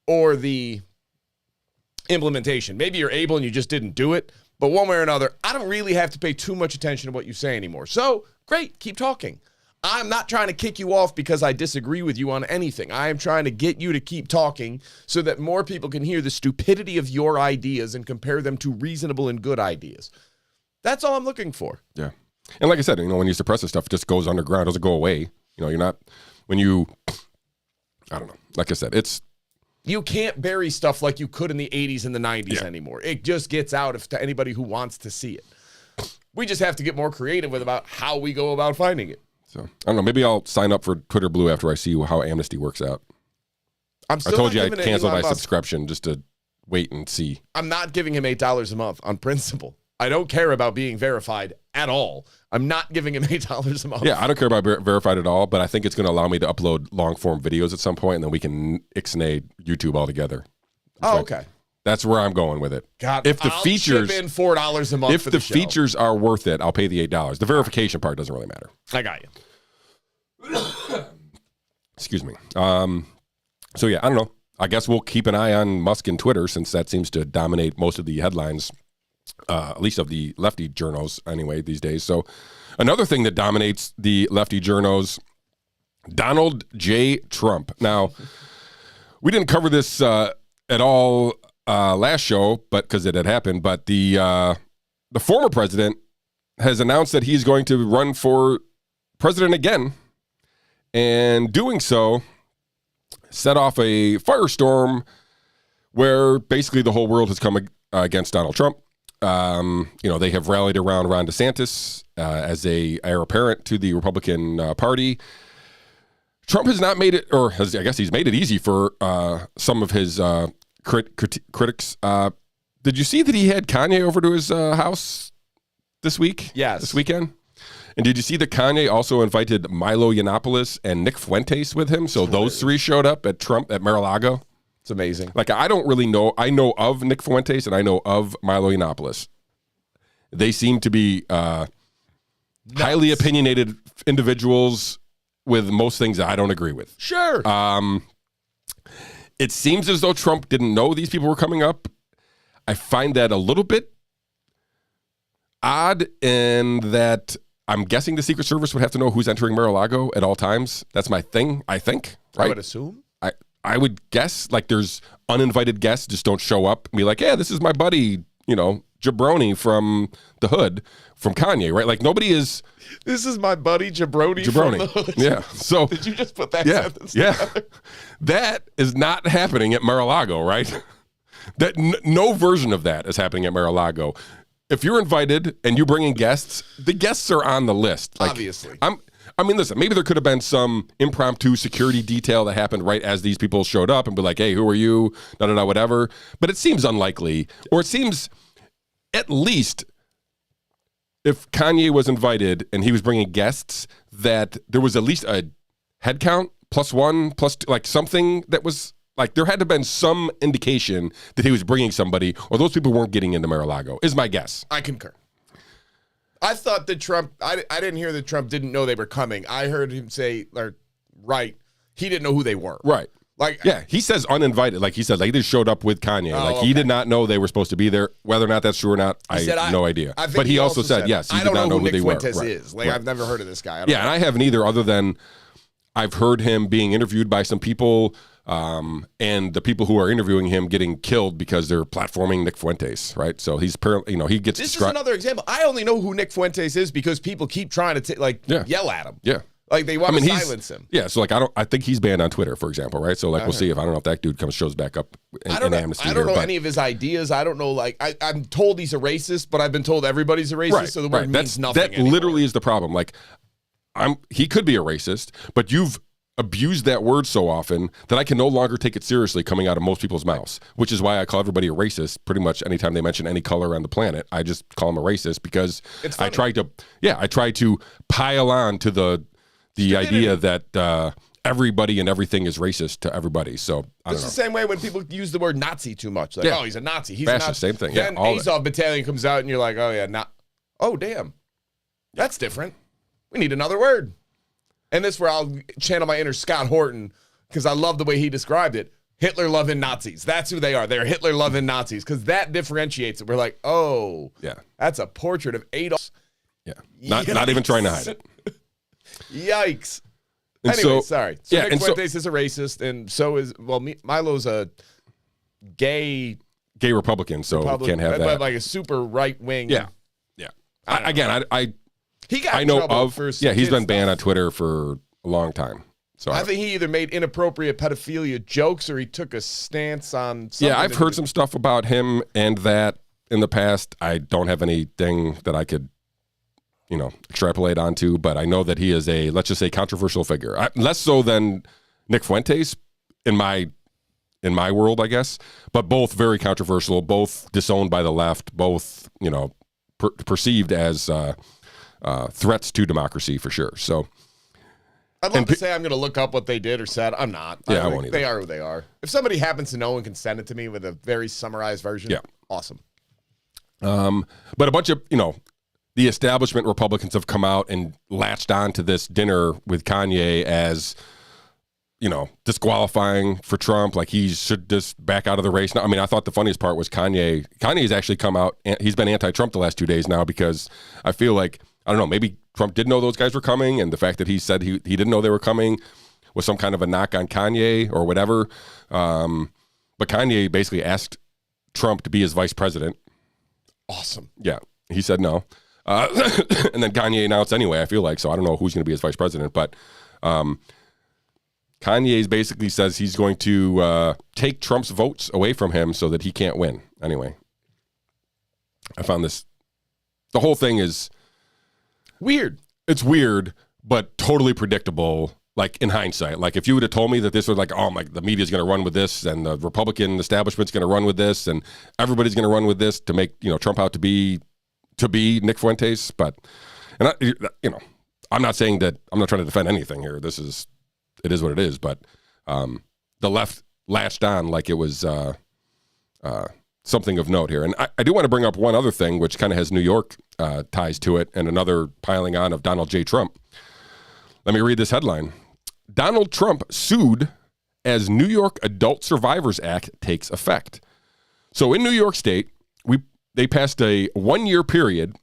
or the implementation. Maybe you're able and you just didn't do it, but one way or another, I don't really have to pay too much attention to what you say anymore. So great, keep talking. I'm not trying to kick you off because I disagree with you on anything. I am trying to get you to keep talking so that more people can hear the stupidity of your ideas and compare them to reasonable and good ideas. That's all I'm looking for. Yeah. And like I said, when you suppress this stuff, it just goes underground. It doesn't go away. You're not, I don't know. Like I said, you can't bury stuff like you could in the 80s and the 90s anymore. It just gets out to anybody who wants to see it. We just have to get more creative about how we go about finding it. So, I don't know. Maybe I'll sign up for Twitter Blue after I see how Amnesty works out. I told you I'd cancel my subscription just to wait and see. I'm not giving him $8 a month on principle. I don't care about being verified at all. I'm not giving him $8 a month. Yeah, I don't care about verified at all, but I think it's going to allow me to upload long-form videos at some point, and then we can ixnay YouTube altogether. Okay. That's where I'm going with it. God, if the I'll features chip in $4 a month if for the show. features are worth it, I'll pay the $8. The verification part doesn't really matter. I got you. Excuse me. So yeah, I don't know. I guess we'll keep an eye on Musk and Twitter since that seems to dominate most of the headlines. At least of the lefty journos anyway these days. So another thing that dominates the lefty journos, Donald J. Trump. Now, we didn't cover this at all last show, but because it had happened, but the former president has announced that he's going to run for president again, and doing so set off a firestorm where basically the whole world has come against Donald Trump. They have rallied around Ron DeSantis as a heir apparent to the Republican Party. Trump has not made it, or I guess he's made it easy for some of his critics. Did you see that he had Kanye over to his house this week? Yes. This weekend? And did you see that Kanye also invited Milo Yiannopoulos and Nick Fuentes with him? So those three showed up at Mar-a-Lago. It's amazing. Like, I don't really know. I know of Nick Fuentes and I know of Milo Yiannopoulos. They seem to be highly opinionated individuals with most things that I don't agree with. Sure. It seems as though Trump didn't know these people were coming up. I find that a little bit odd in that I'm guessing the Secret Service would have to know who's entering Mar-a-Lago at all times. That's my thing, I think. Right? I would assume. I would guess, like, there's uninvited guests just don't show up and be like, yeah, this is my buddy, Jabroni from the Hood, from Kanye, right? Like, nobody is... This is my buddy Jabroni from the Hood. Yeah. So did you just put that sentence together? That is not happening at Mar-a-Lago, right? That no version of that is happening at Mar-a-Lago. If you're invited and you bring in guests, the guests are on the list. Like, obviously. Listen, maybe there could have been some impromptu security detail that happened right as these people showed up and be like, hey, who are you? Whatever. But it seems unlikely. Or it seems, at least, if Kanye was invited and he was bringing guests, that there was at least a head count, +1, +2, like something that was, like, there had to have been some indication that he was bringing somebody, or those people weren't getting into Mar-a-Lago, is my guess. I concur. I thought that Trump, I didn't hear that Trump didn't know they were coming. I heard him say, he didn't know who they were. Right. Like, Yeah, he says uninvited. Like he said, like they just showed up with Kanye. He did not know they were supposed to be there. Whether or not that's true or not, I have no idea. But he also said, yes, he did not know who they were. I don't know who Nick Fuentes is. Like, I've never heard of this guy. And I haven't either, other than I've heard him being interviewed by some people, and the people who are interviewing him getting killed because they're platforming Nick Fuentes, right? So he's, he gets. This is another example. I only know who Nick Fuentes is because people keep trying to yell at him. Yeah. Like they want to silence him. Yeah, so like I think he's banned on Twitter, for example, right? So like we'll see if I don't know if that dude shows back up in Amnesty. I don't know any of his ideas. I don't know. Like I'm told he's a racist, but I've been told everybody's a racist. Right, so the word means nothing. That anymore. literally is the problem. Like he could be a racist, but you've abused that word so often that I can no longer take it seriously coming out of most people's mouths, which is why I call everybody a racist pretty much anytime they mention any color on the planet. I just call them a racist because I try to pile on to the idea that everybody and everything is racist to everybody. So I don't know. It's the same way when people use the word Nazi too much. Like, oh, he's a Nazi. He's fascist, a Nazi. Same thing. Then Azov Battalion comes out and you're like, oh, yeah, oh, damn. That's different. We need another word. And this is where I'll channel my inner Scott Horton because I love the way he described it. Hitler-loving Nazis. That's who they are. They're Hitler-loving Nazis because that differentiates it. We're like, oh, yeah, that's a portrait of Adolf. Yeah, not even trying to hide it. Yikes. And anyway, sorry. So yeah, Nick Fuentes is a racist, and so is, Milo's a gay Republican, so can't have that. But like a super right-wing. Yeah. I got know of, for he's been banned on Twitter for a long time. So I think he either made inappropriate pedophilia jokes or he took a stance on something. Yeah, I've heard some stuff about him and that in the past. I don't have anything that I could extrapolate onto, but I know that he is let's just say, controversial figure. Less so than Nick Fuentes in my world, I guess, but both very controversial, both disowned by the left, both, perceived as threats to democracy for sure. So I'd love to say I'm going to look up what they did or said. I'm not. I won't either. They are who they are. If somebody happens to know and can send it to me with a very summarized version, awesome. But a bunch of, the establishment Republicans have come out and latched on to this dinner with Kanye as, disqualifying for Trump. Like he should just back out of the race. I mean, I thought the funniest part was Kanye's actually come out and he's been anti-Trump the last 2 days now because I feel like, I don't know, maybe Trump did know those guys were coming, and the fact that he said he didn't know they were coming was some kind of a knock on Kanye or whatever. But Kanye basically asked Trump to be his vice president. Awesome. Yeah. He said no. And then Kanye announced anyway, I feel like, so I don't know who's going to be his vice president, but Kanye basically says he's going to take Trump's votes away from him so that he can't win. Anyway, I found the whole thing is weird. It's weird, but totally predictable. Like in hindsight, like if you would have told me that this was like, the media's going to run with this and the Republican establishment's going to run with this and everybody's going to run with this to make, Trump out to be Nick Fuentes. But, I'm not saying that I'm not trying to defend anything here. It is what it is. But the left latched on like it was something of note here. And I do want to bring up one other thing, which kind of has New York ties to it and another piling on of Donald J. Trump. Let me read this headline. Donald Trump sued as New York Adult Survivors Act takes effect. So in New York State, they passed a 1-year period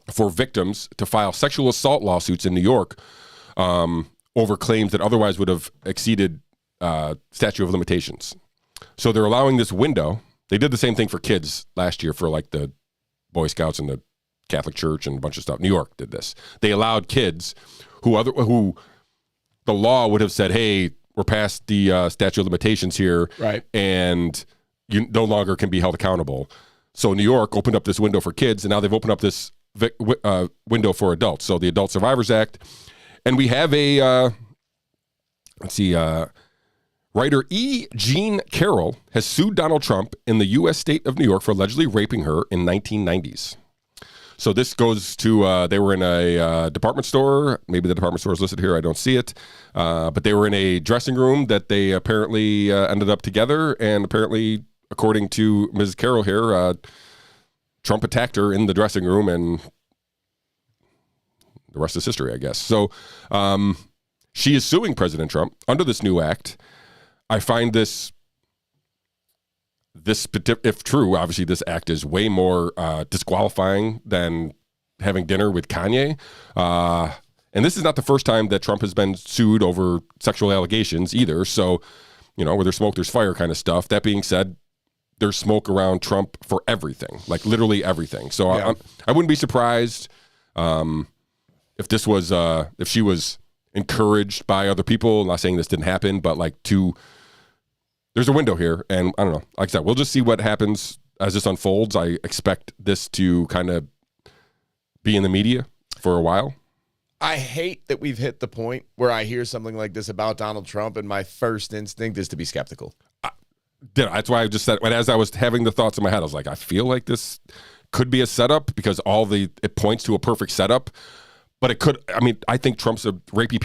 for victims to file sexual assault lawsuits in New York over claims that otherwise would have exceeded statute of limitations. So they're allowing this window. They did the same thing for kids last year for like the Boy Scouts and the Catholic Church and a bunch of stuff. New York did this. They allowed kids who the law would have said, hey, we're past the statute of limitations here, right, and you no longer can be held accountable. So New York opened up this window for kids, and now they've opened up this window for adults. So the Adult Survivors Act, and we have a writer E. Jean Carroll has sued Donald Trump in the U.S. state of New York for allegedly raping her in 1990s. So this goes to, they were in a department store. Maybe the department store is listed here. I don't see it. But they were in a dressing room that they apparently ended up together. And apparently, according to Ms. Carroll here, Trump attacked her in the dressing room, and the rest is history, I guess. So she is suing President Trump under this new act I find this if true, obviously this act is way more disqualifying than having dinner with Kanye. And this is not the first time that Trump has been sued over sexual allegations either. So, where there's smoke, there's fire kind of stuff. That being said, there's smoke around Trump for everything, like literally everything. So I wouldn't be surprised if this was if she was encouraged by other people. I'm not saying this didn't happen, but there's a window here, and I don't know. Like I said, we'll just see what happens as this unfolds. I expect this to kind of be in the media for a while. I hate that we've hit the point where I hear something like this about Donald Trump, and my first instinct is to be skeptical. That's why I just said, as I was having the thoughts in my head, I was like, I feel like this could be a setup because it points to a perfect setup. But it could, I think Trump's a rapey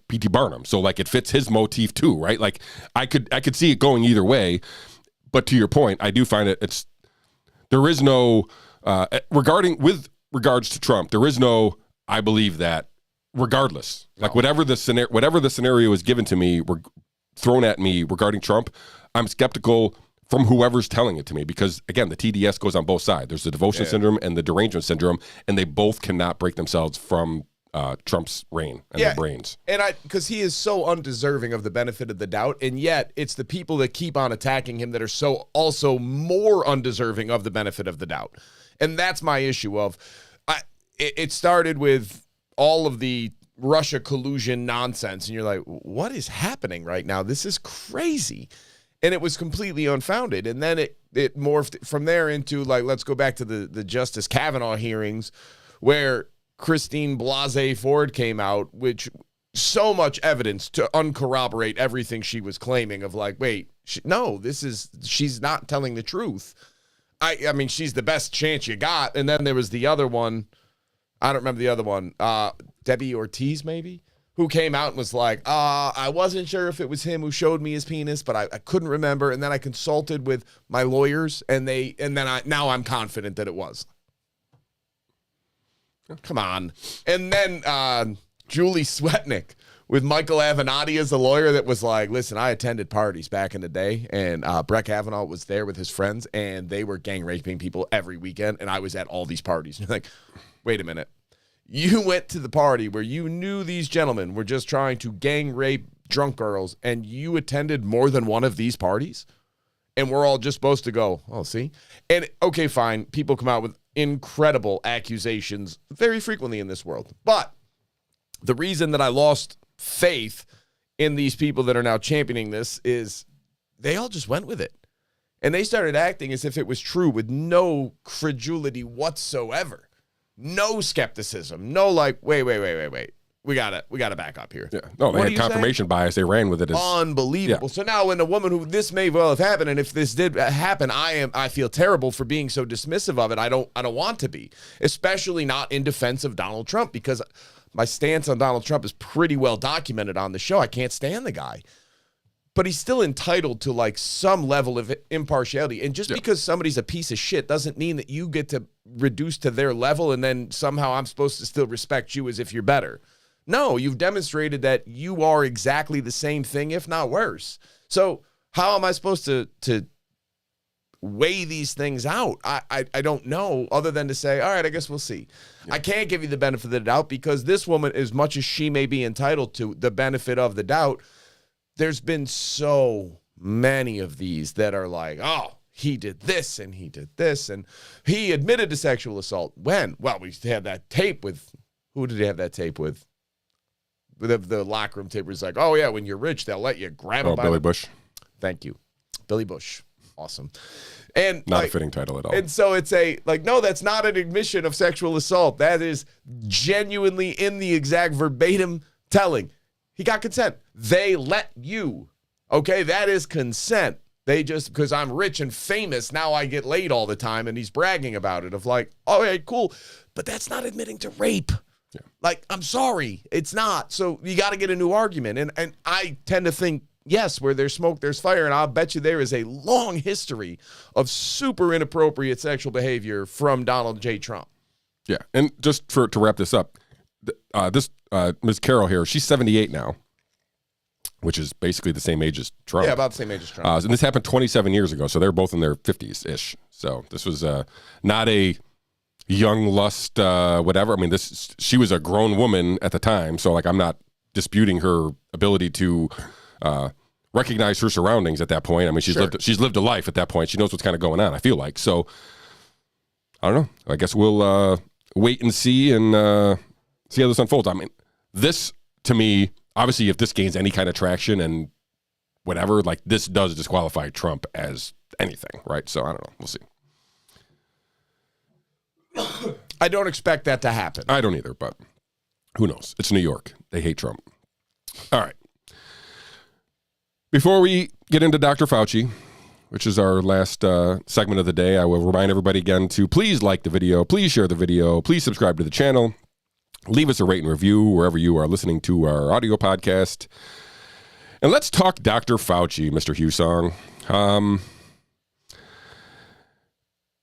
P.T. Barnum. So, it fits his motif too, right? I could see it going either way. But to your point, I do find there is no, with regards to Trump, there is no, I believe that, regardless. Whatever the scenario is given to me, thrown at me regarding Trump, I'm skeptical from whoever's telling it to me because, again, the TDS goes on both sides. There's the devotion syndrome and the derangement syndrome, and they both cannot break themselves from Trump's reign and their brains. And because he is so undeserving of the benefit of the doubt, and yet it's the people that keep on attacking him that are so also more undeserving of the benefit of the doubt. And that's my issue of, it started with all of the Russia collusion nonsense, and you're like, what is happening right now? This is crazy. And it was completely unfounded. And then it morphed from there into, let's go back to the Justice Kavanaugh hearings where Christine Blasey Ford came out, which so much evidence to uncorroborate everything she was claiming of she's not telling the truth. I mean, she's the best chance you got. And then there was the other one. I don't remember the other one. Debbie Ortiz, maybe, who came out and was like, I wasn't sure if it was him who showed me his penis, but I couldn't remember. And then I consulted with my lawyers, now I'm confident that it was. Come on. And then Julie Swetnick with Michael Avenatti as a lawyer that was like, listen, I attended parties back in the day, and Brett Kavanaugh was there with his friends, and they were gang raping people every weekend, and I was at all these parties. And you're like, wait a minute. You went to the party where you knew these gentlemen were just trying to gang rape drunk girls, and you attended more than one of these parties? And we're all just supposed to go, oh, see? And, okay, fine. People come out with incredible accusations very frequently in this world. But the reason that I lost faith in these people that are now championing this is they all just went with it. And they started acting as if it was true with no credulity whatsoever. No skepticism. No wait. We gotta back up here. Yeah. No, they had confirmation bias. They ran with it. Unbelievable. Yeah. So now when a woman who this may well have happened, and if this did happen, I feel terrible for being so dismissive of it. I don't want to be, especially not in defense of Donald Trump, because my stance on Donald Trump is pretty well documented on the show. I can't stand the guy. But he's still entitled to some level of impartiality. And just because somebody's a piece of shit doesn't mean that you get to reduce to their level and then somehow I'm supposed to still respect you as if you're better. No, you've demonstrated that you are exactly the same thing, if not worse. So how am I supposed to weigh these things out? I don't know, other than to say, all right, I guess we'll see. Yeah. I can't give you the benefit of the doubt because this woman, as much as she may be entitled to the benefit of the doubt, there's been so many of these that are like, oh, he did this and he did this and he admitted to sexual assault. When? Well, we had that tape with, who did he have that tape with? The locker room tape was like, oh, yeah, when you're rich, they'll let you grab him by Billy Bush. Thank you. Billy Bush. Awesome. And not a fitting title at all. And so it's no, that's not an admission of sexual assault. That is genuinely in the exact verbatim telling. He got consent. They let you. Okay, that is consent. They just, because I'm rich and famous, now I get laid all the time, and he's bragging about it of oh, yeah, cool. But that's not admitting to rape. Yeah. I'm sorry, it's not. So you got to get a new argument. And I tend to think, yes, where there's smoke, there's fire. And I'll bet you there is a long history of super inappropriate sexual behavior from Donald J. Trump. Yeah, and just to wrap this up, Ms. Carol here, she's 78 now. which is basically the same age as Trump. Yeah, about the same age as Trump. And this happened 27 years ago, so they're both in their 50s-ish. So this was not a young lust, whatever. I mean, she was a grown woman at the time, so like I'm not disputing her ability to recognize her surroundings at that point. I mean, she's lived a life at that point. She knows what's kind of going on, I feel like. So I don't know. I guess we'll wait and see see how this unfolds. I mean, this, to me, obviously, if this gains any kind of traction and whatever, like this does disqualify Trump as anything, right? So I don't know. We'll see. I don't expect that to happen. I don't either, but who knows? It's New York. They hate Trump. All right. Before we get into Dr. Fauci, which is our last segment of the day, I will remind everybody again to please like the video, please share the video, please subscribe to the channel, leave us a rate and review wherever you are listening to our audio podcast. And let's talk Dr. Fauci, Mr. Hussong.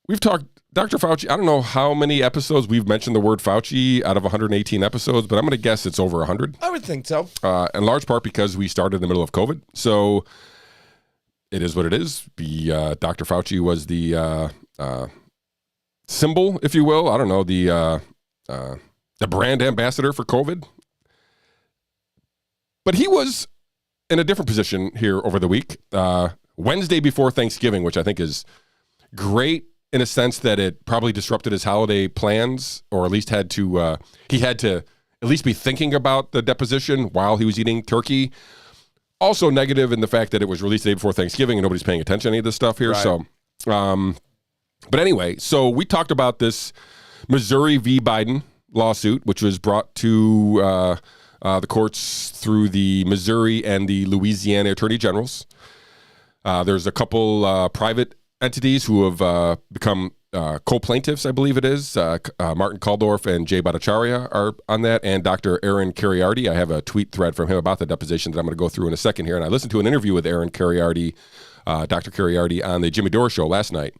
We've talked Dr. Fauci. I don't know how many episodes we've mentioned the word Fauci out of 118 episodes, but I'm going to guess it's over 100. I would think so. In large part because we started in the middle of COVID. So it is what it is. Dr. Fauci was the symbol, if you will. I don't know, the brand ambassador for COVID. But he was in a different position here over the week. Wednesday before Thanksgiving, which I think is great in a sense that it probably disrupted his holiday plans, or at least he had to at least be thinking about the deposition while he was eating turkey. Also negative in the fact that it was released the day before Thanksgiving and nobody's paying attention to any of this stuff here. Right. So, but anyway, so we talked about this Missouri v. Biden lawsuit, which was brought to the courts through the Missouri and the Louisiana Attorney Generals. There's a couple private entities who have become co-plaintiffs, I believe it is. Martin Kaldorf and Jay Bhattacharya are on that, and Dr. Aaron Kheriaty. I have a tweet thread from him about the deposition that I'm going to go through in a second here. And I listened to an interview with Aaron Kheriaty, Dr. Kheriaty, on the Jimmy Dore show last night.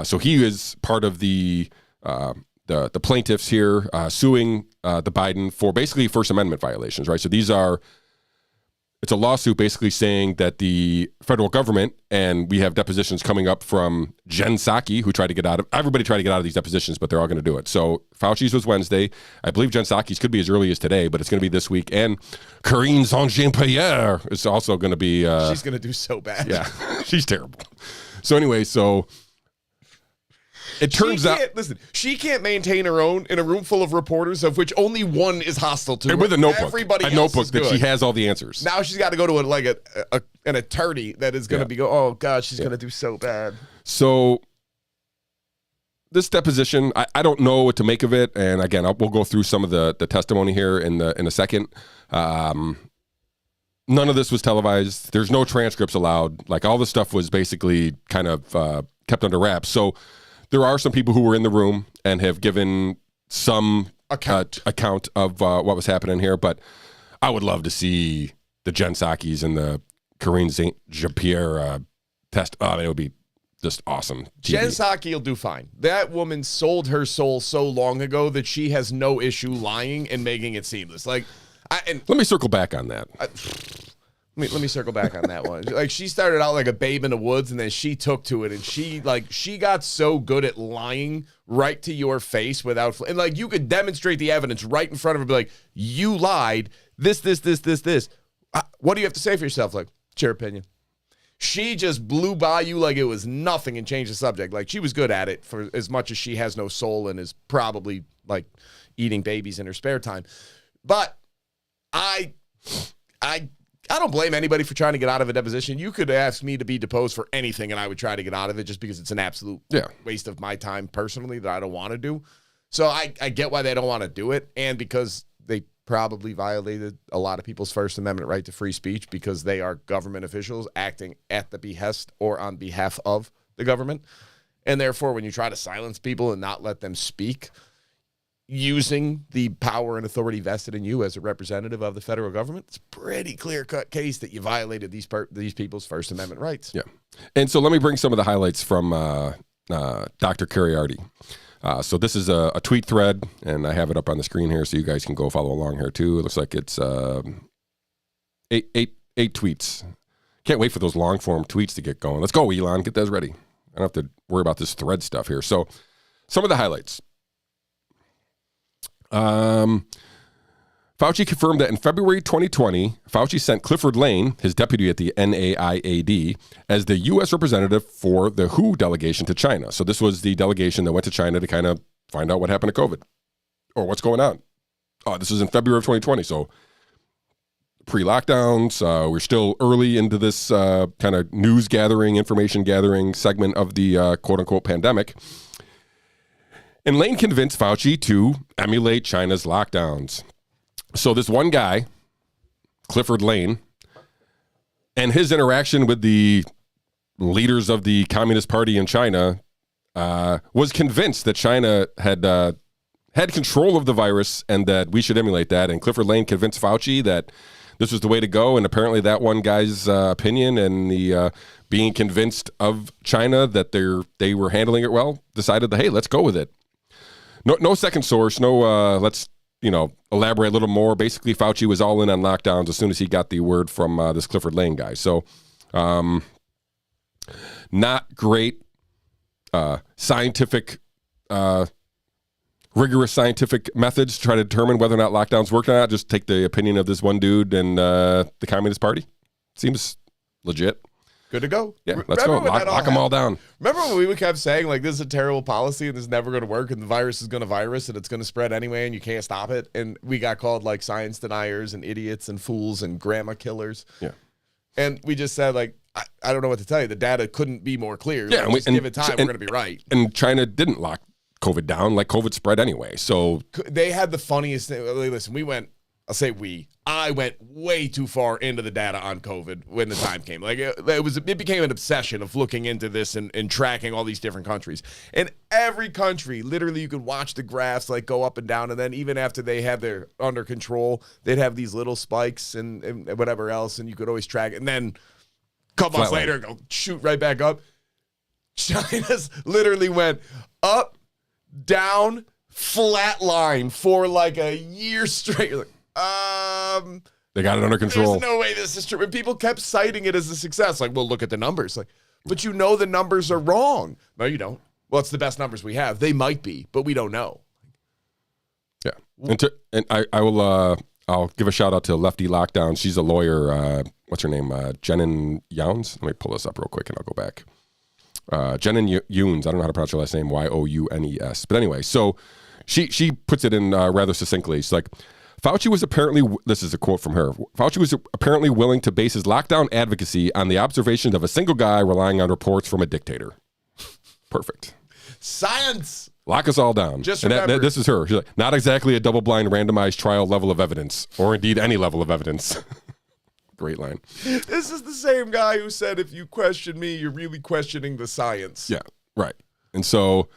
So he is part of the plaintiffs here suing the Biden for basically First Amendment violations, right? So it's a lawsuit basically saying that the federal government, and we have depositions coming up from Jen Psaki, who everybody tried to get out of these depositions, but they're all going to do it. So Fauci's was Wednesday. I believe Jen Psaki's could be as early as today, but it's going to be this week. And Karine Jean-Pierre is also going to be... she's going to do so bad. Yeah, she's terrible. So anyway, it turns out... Listen, she can't maintain her own in a room full of reporters, of which only one is hostile to her. And with a notebook. Everybody else notebook is good. that she has all the answers. Now she's got to go to an attorney that is going to oh, God, she's going to do so bad. So this deposition, I don't know what to make of it. And again, we'll go through some of the testimony here in a second. None of this was televised. There's no transcripts allowed. Like, all this stuff was basically kind of kept under wraps. So there are some people who were in the room and have given some account of what was happening here, but I would love to see the Jen Psaki's and the Karine Jean-Pierre test. Oh, it would be just awesome. TV. Jen Psaki will do fine. That woman sold her soul so long ago that she has no issue lying and making it seamless. Let me circle back on that. Let me circle back on that one. Like, she started out like a babe in the woods, and then she took to it, and she got so good at lying right to your face without, and like, you could demonstrate the evidence right in front of her, be like, you lied, this. What do you have to say for yourself? Like, it's your opinion. She just blew by you like it was nothing and changed the subject. Like, she was good at it for as much as she has no soul and is probably like eating babies in her spare time. But I don't blame anybody for trying to get out of a deposition. You could ask me to be deposed for anything, and I would try to get out of it just because it's an absolute waste of my time personally that I don't want to do. So I get why they don't want to do it, and because they probably violated a lot of people's First Amendment right to free speech because they are government officials acting at the behest or on behalf of the government. And therefore, when you try to silence people and not let them speak, using the power and authority vested in you as a representative of the federal government, it's a pretty clear-cut case that you violated these people's First Amendment rights. Yeah. And so let me bring some of the highlights from Dr. Kheriaty. So this is a tweet thread, and I have it up on the screen here so you guys can go follow along here too. It looks like it's 8 tweets. Can't wait for those long form tweets to get going. Let's go, Elon. Get those ready. I don't have to worry about this thread stuff here. So some of the highlights. Fauci confirmed that in February 2020, Fauci sent Clifford Lane, his deputy at the NIAID, as the U.S. representative for the WHO delegation to China. So this was the delegation that went to China to kind of find out what happened to COVID or what's going on. This was in February of 2020, so pre-lockdowns. We're still early into this kind of news gathering, information gathering segment of the quote-unquote pandemic. And Lane convinced Fauci to emulate China's lockdowns. So this one guy, Clifford Lane, and his interaction with the leaders of the Communist Party in China was convinced that China had control of the virus and that we should emulate that. And Clifford Lane convinced Fauci that this was the way to go. And apparently that one guy's opinion and the being convinced of China that they were handling it well, decided that, hey, let's go with it. No second source, let's elaborate a little more. Basically, Fauci was all in on lockdowns as soon as he got the word from this Clifford Lane guy. So not great scientific, rigorous scientific methods to try to determine whether or not lockdowns work or not. Just take the opinion of this one dude and the Communist Party. Seems legit. Good to go. Yeah, let's go. Lock them all down. Remember when we kept saying, like, this is a terrible policy and this is never going to work and the virus is going to virus and it's going to spread anyway and you can't stop it? And we got called, like, science deniers and idiots and fools and grandma killers. Yeah. And we just said, like, I don't know what to tell you. The data couldn't be more clear. Yeah, like, give it time. We're going to be right. And China didn't lock COVID down. Like, COVID spread anyway. So they had the funniest thing. Listen, I went way too far into the data on COVID when the time came. Like it became an obsession of looking into this and tracking all these different countries. And every country, literally, you could watch the graphs like go up and down. And then even after they had their under control, they'd have these little spikes and whatever else, and you could always track it. And then a couple months later, go shoot right back up. China's literally went up, down, flat line for like a year straight. You're like, they got it under control. There's no way this is true. And people kept citing it as a success. Like, well, look at the numbers. Like, but the numbers are wrong. No, you don't. Well, it's the best numbers we have. They might be, but we don't know. Yeah. And I will I'll give a shout out to Lefty Lockdown. She's a lawyer. What's her name? Jenin Youns. Let me pull this up real quick and I'll go back. Jenin Youns. I don't know how to pronounce her last name. Younes. But anyway, so she puts it in rather succinctly. She's like, Fauci was apparently, this is a quote from her, Fauci was apparently willing to base his lockdown advocacy on the observations of a single guy relying on reports from a dictator. Perfect. Science. Lock us all down. Just remember. This is her. She's like, not exactly a double-blind randomized trial level of evidence, or indeed any level of evidence. Great line. This is the same guy who said, if you question me, you're really questioning the science. Yeah, right. And so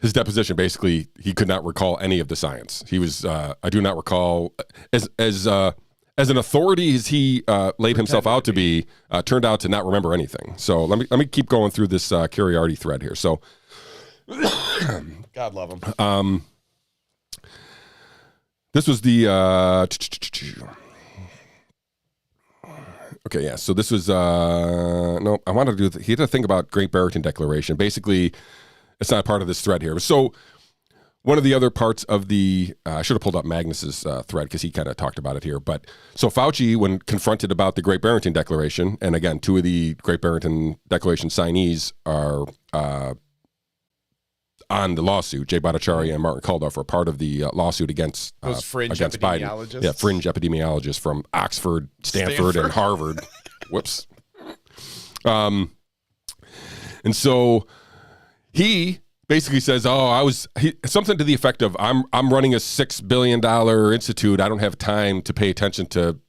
his deposition, basically, he could not recall any of the science. He was, I do not recall, as an authority as he laid himself out to be, turned out to not remember anything. So let me keep going through this Curiarty thread here. So, God love him. This was the okay, yeah. So this was no. I wanted to do. He had to think about Great Barrington Declaration. Basically, it's not part of this thread here. So one of the other parts of the I should have pulled up Magnus's thread because he kind of talked about it here. But so Fauci, when confronted about the Great Barrington Declaration, and again, two of the Great Barrington Declaration signees are on the lawsuit. Jay Bhattacharya and Martin Kulldorff are part of the lawsuit against those fringe against epidemiologists. Biden. Yeah, fringe epidemiologists from Oxford, Stanford. And Harvard. Whoops. And so he basically says, something to the effect of, I'm running a $6 billion institute. I don't have time to pay attention to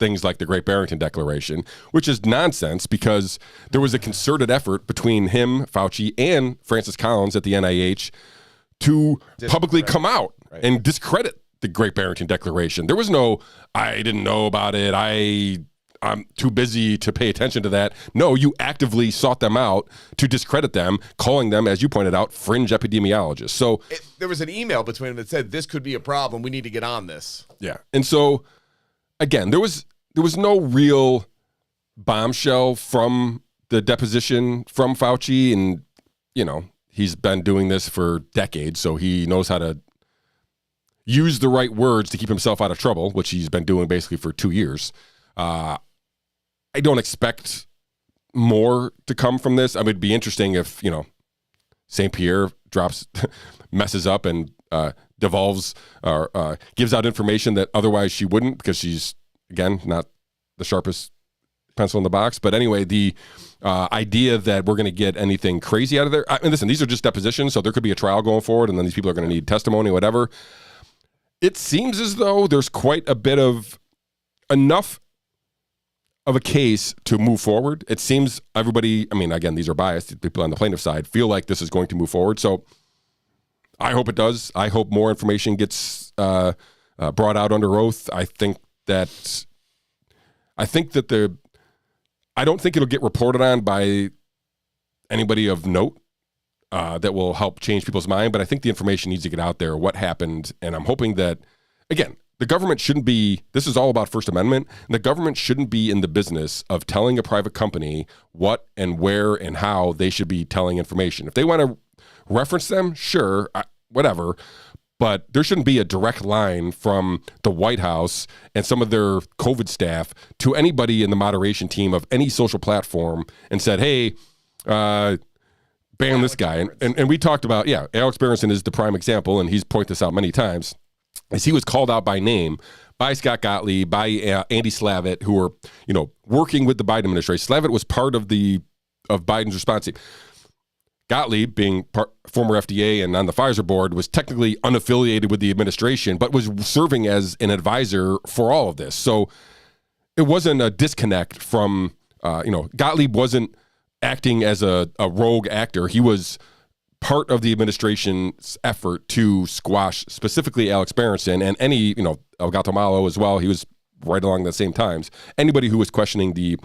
things like the Great Barrington Declaration, which is nonsense because there was a concerted effort between him, Fauci, and Francis Collins at the NIH to publicly come out and discredit the Great Barrington Declaration. There was no, I didn't know about it. I'm too busy to pay attention to that. No, you actively sought them out to discredit them, calling them, as you pointed out, fringe epidemiologists. So there was an email between them that said, this could be a problem. We need to get on this. Yeah. And so, again, there was there was no real bombshell from the deposition from Fauci, and he's been doing this for decades, so he knows how to use the right words to keep himself out of trouble, which he's been doing basically for 2 years. I don't expect more to come from this. I mean, it'd be interesting if, St. Pierre messes up and devolves or gives out information that otherwise she wouldn't, because she's, again, not the sharpest pencil in the box. But anyway, the idea that we're going to get anything crazy out of there. Listen, these are just depositions, so there could be a trial going forward, and then these people are going to need testimony, whatever. It seems as though there's quite a bit of enough of a case to move forward. It seems everybody, again, these are biased. People on the plaintiff side feel like this is going to move forward. So I hope it does. I hope more information gets brought out under oath. I don't think it'll get reported on by anybody of note that will help change people's mind. But I think the information needs to get out there, what happened. And I'm hoping that, again, the government shouldn't be, this is all about First Amendment. The government shouldn't be in the business of telling a private company what and where and how they should be telling information. If they want to reference them, sure, whatever. But there shouldn't be a direct line from the White House and some of their COVID staff to anybody in the moderation team of any social platform and said, hey, ban this guy. And we talked about, Alex Berenson is the prime example, and he's pointed this out many times, as he was called out by name by Scott Gottlieb, by Andy Slavitt, who were, working with the Biden administration. Slavitt was part of Biden's response team. Gottlieb, being former FDA and on the Pfizer board, was technically unaffiliated with the administration, but was serving as an advisor for all of this. So it wasn't a disconnect from, Gottlieb wasn't acting as a rogue actor. He was part of the administration's effort to squash specifically Alex Berenson and any, El Gato Malo as well. He was right along the same times. Anybody who was questioning the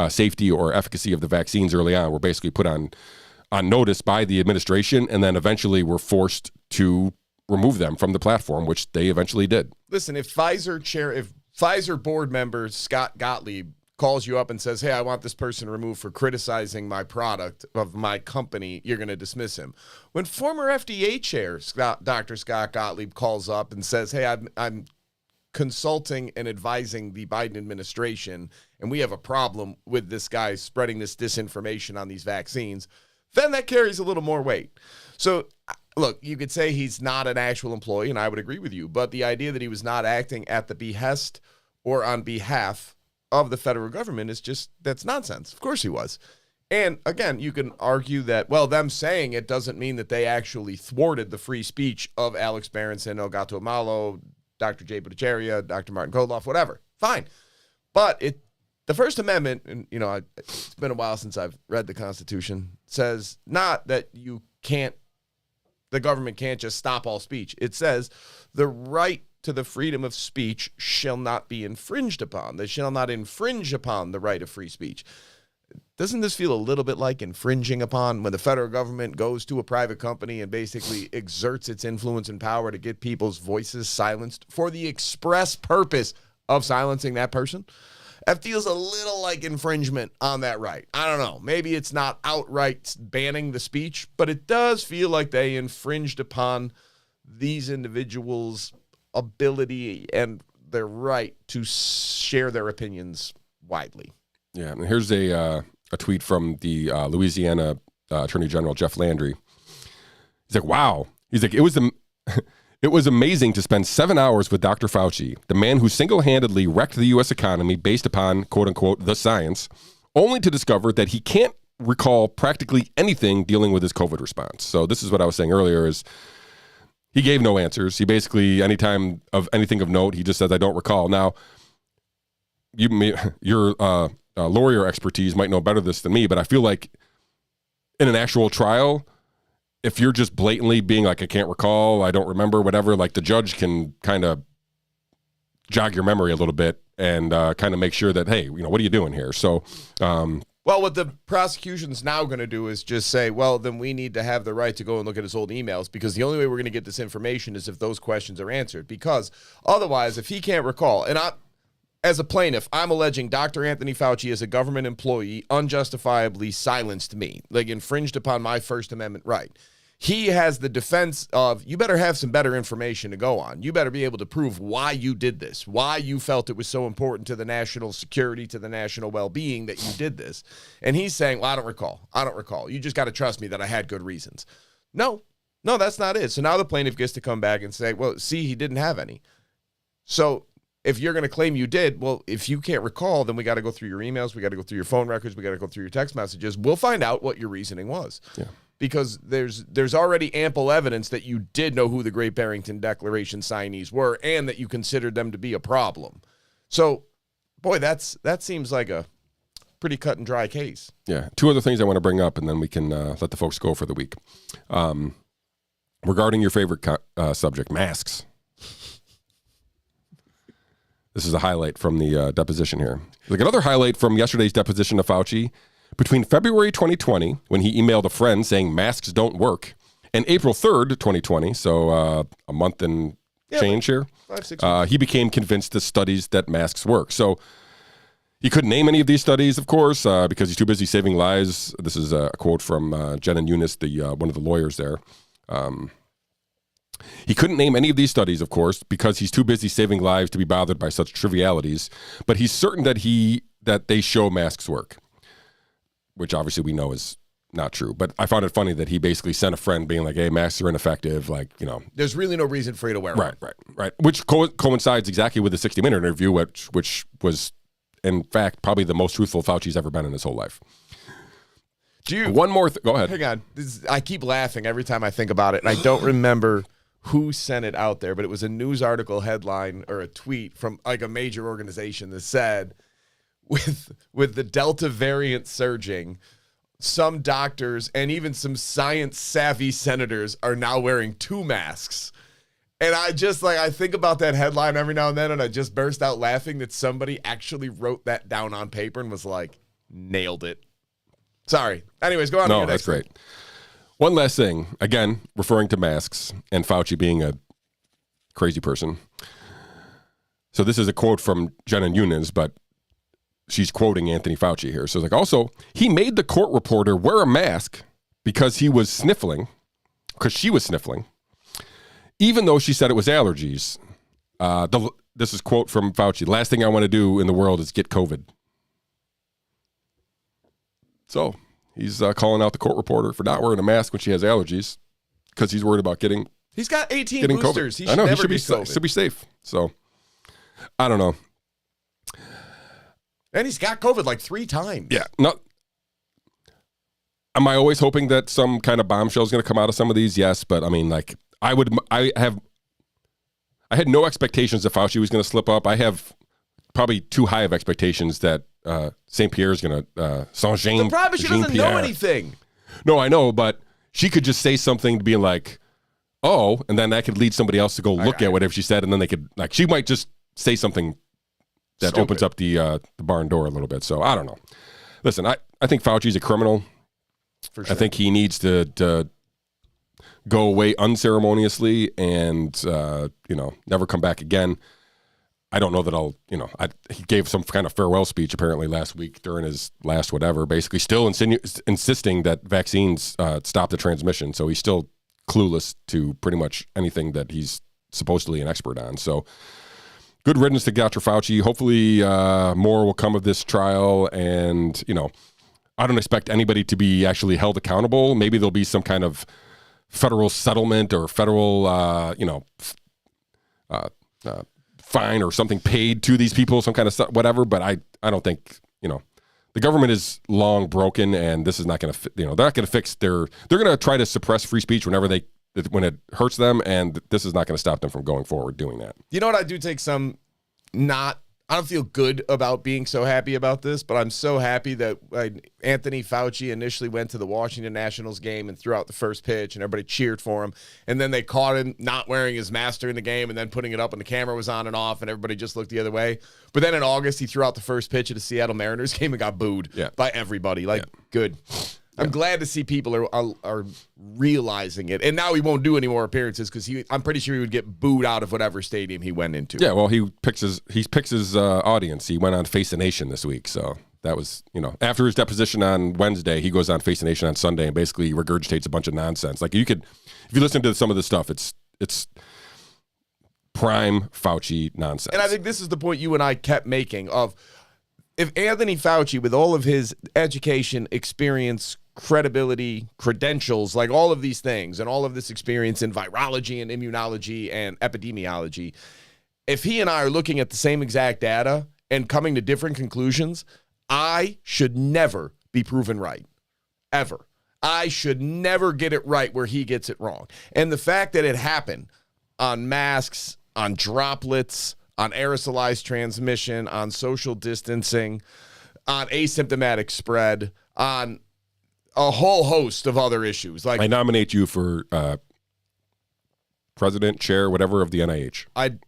safety or efficacy of the vaccines early on were basically put on notice by the administration, and then eventually were forced to remove them from the platform, which they eventually did. Listen, if Pfizer board member Scott Gottlieb calls you up and says, hey, I want this person removed for criticizing my product of my company, you're going to dismiss him. When former FDA chair Dr. Scott Gottlieb calls up and says, hey, I'm consulting and advising the Biden administration, and we have a problem with this guy spreading this disinformation on these vaccines, then that carries a little more weight. So, look, you could say he's not an actual employee, and I would agree with you, but the idea that he was not acting at the behest or on behalf of the federal government is just, that's nonsense. Of course he was. And again, you can argue that, well, them saying it doesn't mean that they actually thwarted the free speech of Alex Berenson, El Gato Malo, Dr. Jay Bhattacharya, Dr. Martin Kodloff, whatever. Fine. But the First Amendment, and it's been a while since I've read the Constitution, says not that the government can't just stop all speech. It says the right to the freedom of speech shall not be infringed upon. They shall not infringe upon the right of free speech. Doesn't this feel a little bit like infringing upon when the federal government goes to a private company and basically exerts its influence and power to get people's voices silenced for the express purpose of silencing that person? That feels a little like infringement on that right. I don't know. Maybe it's not outright banning the speech, but it does feel like they infringed upon these individuals' ability and their right to share their opinions widely. Yeah, and here's a tweet from the Louisiana Attorney General, Jeff Landry. He's like, wow. He's like, it was amazing to spend 7 hours with Dr. Fauci, the man who single-handedly wrecked the U.S. economy based upon, quote-unquote, the science, only to discover that he can't recall practically anything dealing with his COVID response. So this is what I was saying earlier is he gave no answers. He basically, anytime of anything of note, he just says, I don't recall. Now, your lawyer expertise might know better this than me, but I feel like in an actual trial, if you're just blatantly being like, I can't recall, I don't remember, whatever, like the judge can kind of jog your memory a little bit and kind of make sure that, hey, what are you doing here? So, well, what the prosecution's now going to do is just say, well, then we need to have the right to go and look at his old emails, because the only way we're going to get this information is if those questions are answered. Because otherwise, if he can't recall, and as a plaintiff, I'm alleging Dr. Anthony Fauci as a government employee unjustifiably silenced me, like infringed upon my First Amendment right. He has the defense of, you better have some better information to go on. You better be able to prove why you did this, why you felt it was so important to the national security, to the national well-being that you did this. And he's saying, well, I don't recall. You just got to trust me that I had good reasons. No, that's not it. So now the plaintiff gets to come back and say, well, see, he didn't have any. So if you're going to claim you did, well, if you can't recall, then we got to go through your emails. We got to go through your phone records. We got to go through your text messages. We'll find out what your reasoning was. Yeah. Because there's already ample evidence that you did know who the Great Barrington Declaration signees were and that you considered them to be a problem. So, boy, that seems like a pretty cut and dry case. Yeah. Two other things I want to bring up, and then we can let the folks go for the week. Regarding your favorite subject, masks. This is a highlight from the deposition here. Like another highlight from yesterday's deposition of Fauci. Between February 2020, when he emailed a friend saying masks don't work, and April 3rd, 2020, so a month and change here, 5, 6 weeks. he became convinced the studies that masks work. So he couldn't name any of these studies, of course, because he's too busy saving lives. This is a quote from Jen and Eunice, one of the lawyers there. He couldn't name any of these studies, of course, because he's too busy saving lives to be bothered by such trivialities. But he's certain that they show masks work, which obviously we know is not true. But I found it funny that he basically sent a friend being like, hey, masks are ineffective. Like, there's really no reason for you to wear one. Right. Which coincides exactly with the 60-minute interview, which was, in fact, probably the most truthful Fauci's ever been in his whole life. One more go ahead. Hang on. I keep laughing every time I think about it, and I don't remember who sent it out there, but it was a news article headline or a tweet from like a major organization that said, with the Delta variant surging, some doctors and even some science-savvy senators are now wearing 2 masks. And I think about that headline every now and then, and I just burst out laughing that somebody actually wrote that down on paper and was like, nailed it. Sorry. Anyways, go on. No, that's great. One last thing, again, referring to masks and Fauci being a crazy person. So this is a quote from Jen and Eunice, but she's quoting Anthony Fauci here. So it's like, also, he made the court reporter wear a mask because she was sniffling, even though she said it was allergies. This is quote from Fauci. The last thing I want to do in the world is get COVID. So he's calling out the court reporter for not wearing a mask when she has allergies because he's worried about getting He's got 18 boosters. COVID. He should never be COVID. Should be safe. So I don't know. And he's got COVID like 3 times. Yeah. Am I always hoping that some kind of bombshell is going to come out of some of these? Yes, but I mean, like, I had no expectations that Fauci was going to slip up. I have probably too high of expectations that St. Pierre is going to Saint-Jean. The problem is she doesn't know anything. No, I know, but she could just say something to be like, oh, and then that could lead somebody else to go look at whatever she said, and then they could, like, she might just say something that opens up the barn door a little bit. So I don't know. Listen, I think Fauci's a criminal. For sure. I think he needs to go away unceremoniously and never come back again. I don't know that he gave some kind of farewell speech apparently last week during his last whatever, basically still insisting that vaccines stop the transmission. So he's still clueless to pretty much anything that he's supposedly an expert on. So good riddance to Dr. Fauci. Hopefully more will come of this trial. And, I don't expect anybody to be actually held accountable. Maybe there'll be some kind of federal settlement or federal, fine or something paid to these people, some kind of whatever. But I don't think, the government is long broken, and this is not going to, they're not going to fix they're going to try to suppress free speech when it hurts them. And this is not going to stop them from going forward doing that. You know what? I do take I don't feel good about being so happy about this, but I'm so happy that Anthony Fauci initially went to the Washington Nationals game and threw out the first pitch, and everybody cheered for him. And then they caught him not wearing his mask during the game and then putting it up when the camera was on and off, and everybody just looked the other way. But then in August, he threw out the first pitch at a Seattle Mariners game and got booed by everybody. Good. I'm glad to see people are realizing it. And now he won't do any more appearances because I'm pretty sure he would get booed out of whatever stadium he went into. Yeah, well, he picks his audience. He went on Face the Nation this week, so that was, after his deposition on Wednesday, he goes on Face the Nation on Sunday and basically regurgitates a bunch of nonsense. Like if you listen to some of the stuff, it's prime Fauci nonsense. And I think this is the point you and I kept making of if Anthony Fauci, with all of his education, experience, credibility, credentials, like all of these things and all of this experience in virology and immunology and epidemiology, if he and I are looking at the same exact data and coming to different conclusions, I should never be proven right, ever. I should never get it right where he gets it wrong. And the fact that it happened on masks, on droplets, on aerosolized transmission, on social distancing, on asymptomatic spread, on a whole host of other issues. Like I nominate you for president, chair, whatever of the NIH. I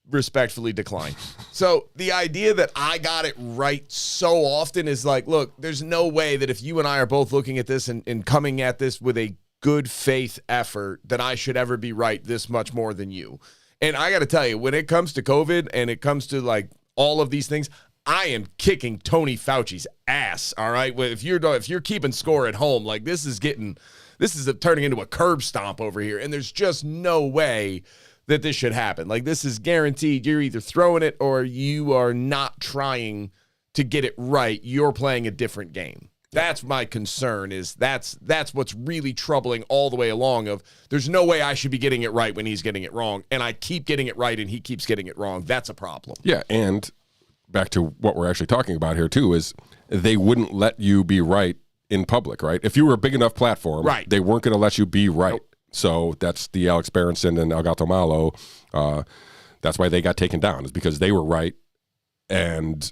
respectfully decline. So the idea that I got it right so often is like, look, there's no way that if you and I are both looking at this and coming at this with a good faith effort that I should ever be right this much more than you. And I got to tell you, when it comes to COVID and it comes to like all of these things, I am kicking Tony Fauci's ass. All right. If you're keeping score at home, like this is turning into a curb stomp over here. And there's just no way that this should happen. Like this is guaranteed. You're either throwing it or you are not trying to get it right. You're playing a different game. That's my concern is that's what's really troubling all the way along of there's no way I should be getting it right when he's getting it wrong. And I keep getting it right and he keeps getting it wrong. That's a problem. Yeah. And back to what we're actually talking about here too, is they wouldn't let you be right in public, right? If you were a big enough platform, right, they weren't going to let you be right. Nope. So that's the Alex Berenson and Elgato Malo. That's why they got taken down, is because they were right and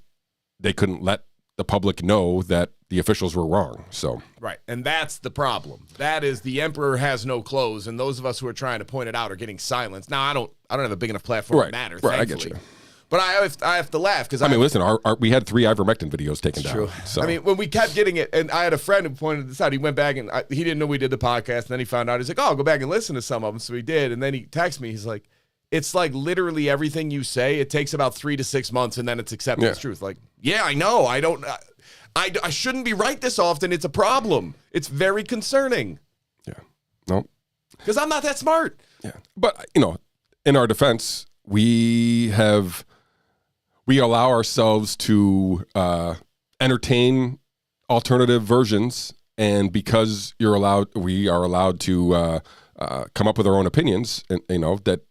they couldn't let the public know that the officials were wrong. So right, and that's the problem. That is the emperor has no clothes, and those of us who are trying to point it out are getting silenced. Now I don't have a big enough platform to matter. Right, I get you. But I have to laugh because listen, we had 3 ivermectin videos taken down. True. So. I mean, when we kept getting it, and I had a friend who pointed this out. He went back and he didn't know we did the podcast, and then he found out. He's like, "Oh, I'll go back and listen to some of them." So he did, and then he texted me. He's like, "It's like literally everything you say. It takes about 3 to 6 months, and then it's accepted as truth." Like, yeah, I know. I shouldn't be right this often. It's a problem. It's very concerning. Yeah. No. Because I'm not that smart. Yeah. But, in our defense, we allow ourselves to entertain alternative versions. And because we are allowed to come up with our own opinions, and that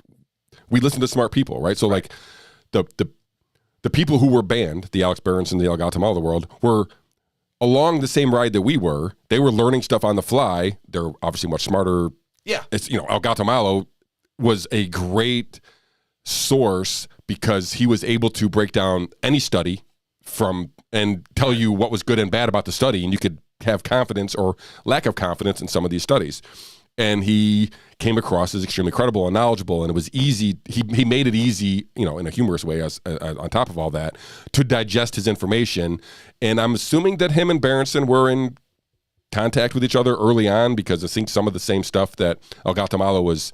we listen to smart people, right? So like the people who were banned, the Alex Berenson, the Elgato Malo of the world, were along the same ride that we were. They were learning stuff on the fly. They're obviously much smarter. Yeah. It's, Elgato Malo was a great source because he was able to break down any study and tell you what was good and bad about the study, and you could have confidence or lack of confidence in some of these studies. And he came across as extremely credible and knowledgeable, and it was easy. He made it easy, in a humorous way, as on top of all that, to digest his information. And I'm assuming that him and Berenson were in contact with each other early on, because I think some of the same stuff that Elgato Malo was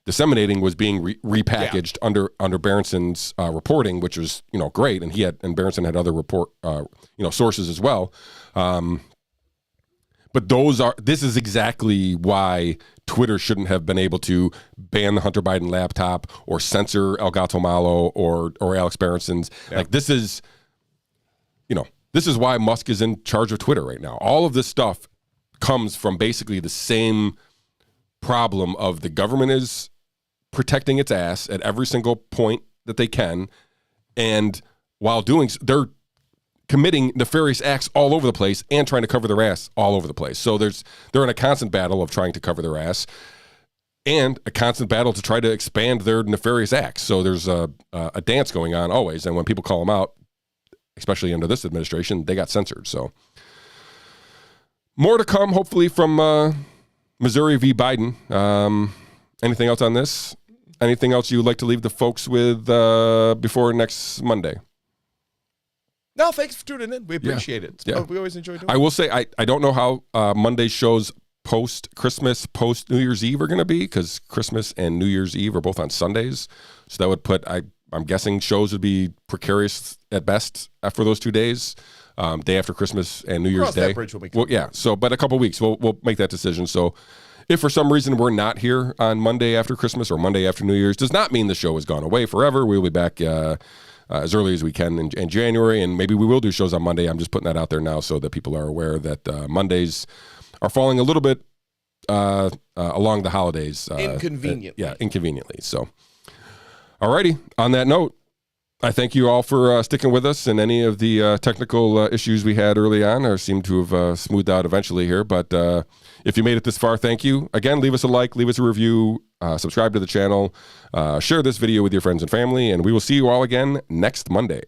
disseminating was being repackaged under Berenson's reporting, which was great. And Berenson had other sources as well. But this is exactly why Twitter shouldn't have been able to ban the Hunter Biden laptop or censor Elgato Malo or Alex Berenson's. Yeah. Like this is why Musk is in charge of Twitter right now. All of this stuff comes from basically the same problem of the government is protecting its ass at every single point that they can. And while doing, they're committing nefarious acts all over the place and trying to cover their ass all over the place. So they're in a constant battle of trying to cover their ass and a constant battle to try to expand their nefarious acts. So there's a dance going on always. And when people call them out, especially under this administration, they got censored. So more to come, hopefully, from Missouri v. Biden. Anything else on this? Anything else you would like to leave the folks with before next Monday? No, thanks for tuning in. We appreciate it. Yeah. We always enjoy doing I will say, I don't know how Monday's shows post-Christmas, post-New Year's Eve are going to be, because Christmas and New Year's Eve are both on Sundays. So that would put, I'm guessing shows would be precarious at best for those 2 days, day after Christmas and New Year's Cross Day. that bridge when we come. Well, yeah. So, but a couple weeks, we'll make that decision. So if for some reason we're not here on Monday after Christmas or Monday after New Year's, does not mean the show has gone away forever. We'll be back as early as we can in January, and maybe we will do shows on Monday. I'm just putting that out there now so that people are aware that Mondays are falling a little bit along the holidays. Inconveniently. Inconveniently. So, alrighty. On that note, I thank you all for sticking with us, and any of the technical issues we had early on or seem to have smoothed out eventually here. But if you made it this far, thank you. Again, leave us a like, leave us a review, subscribe to the channel, share this video with your friends and family, and we will see you all again next Monday.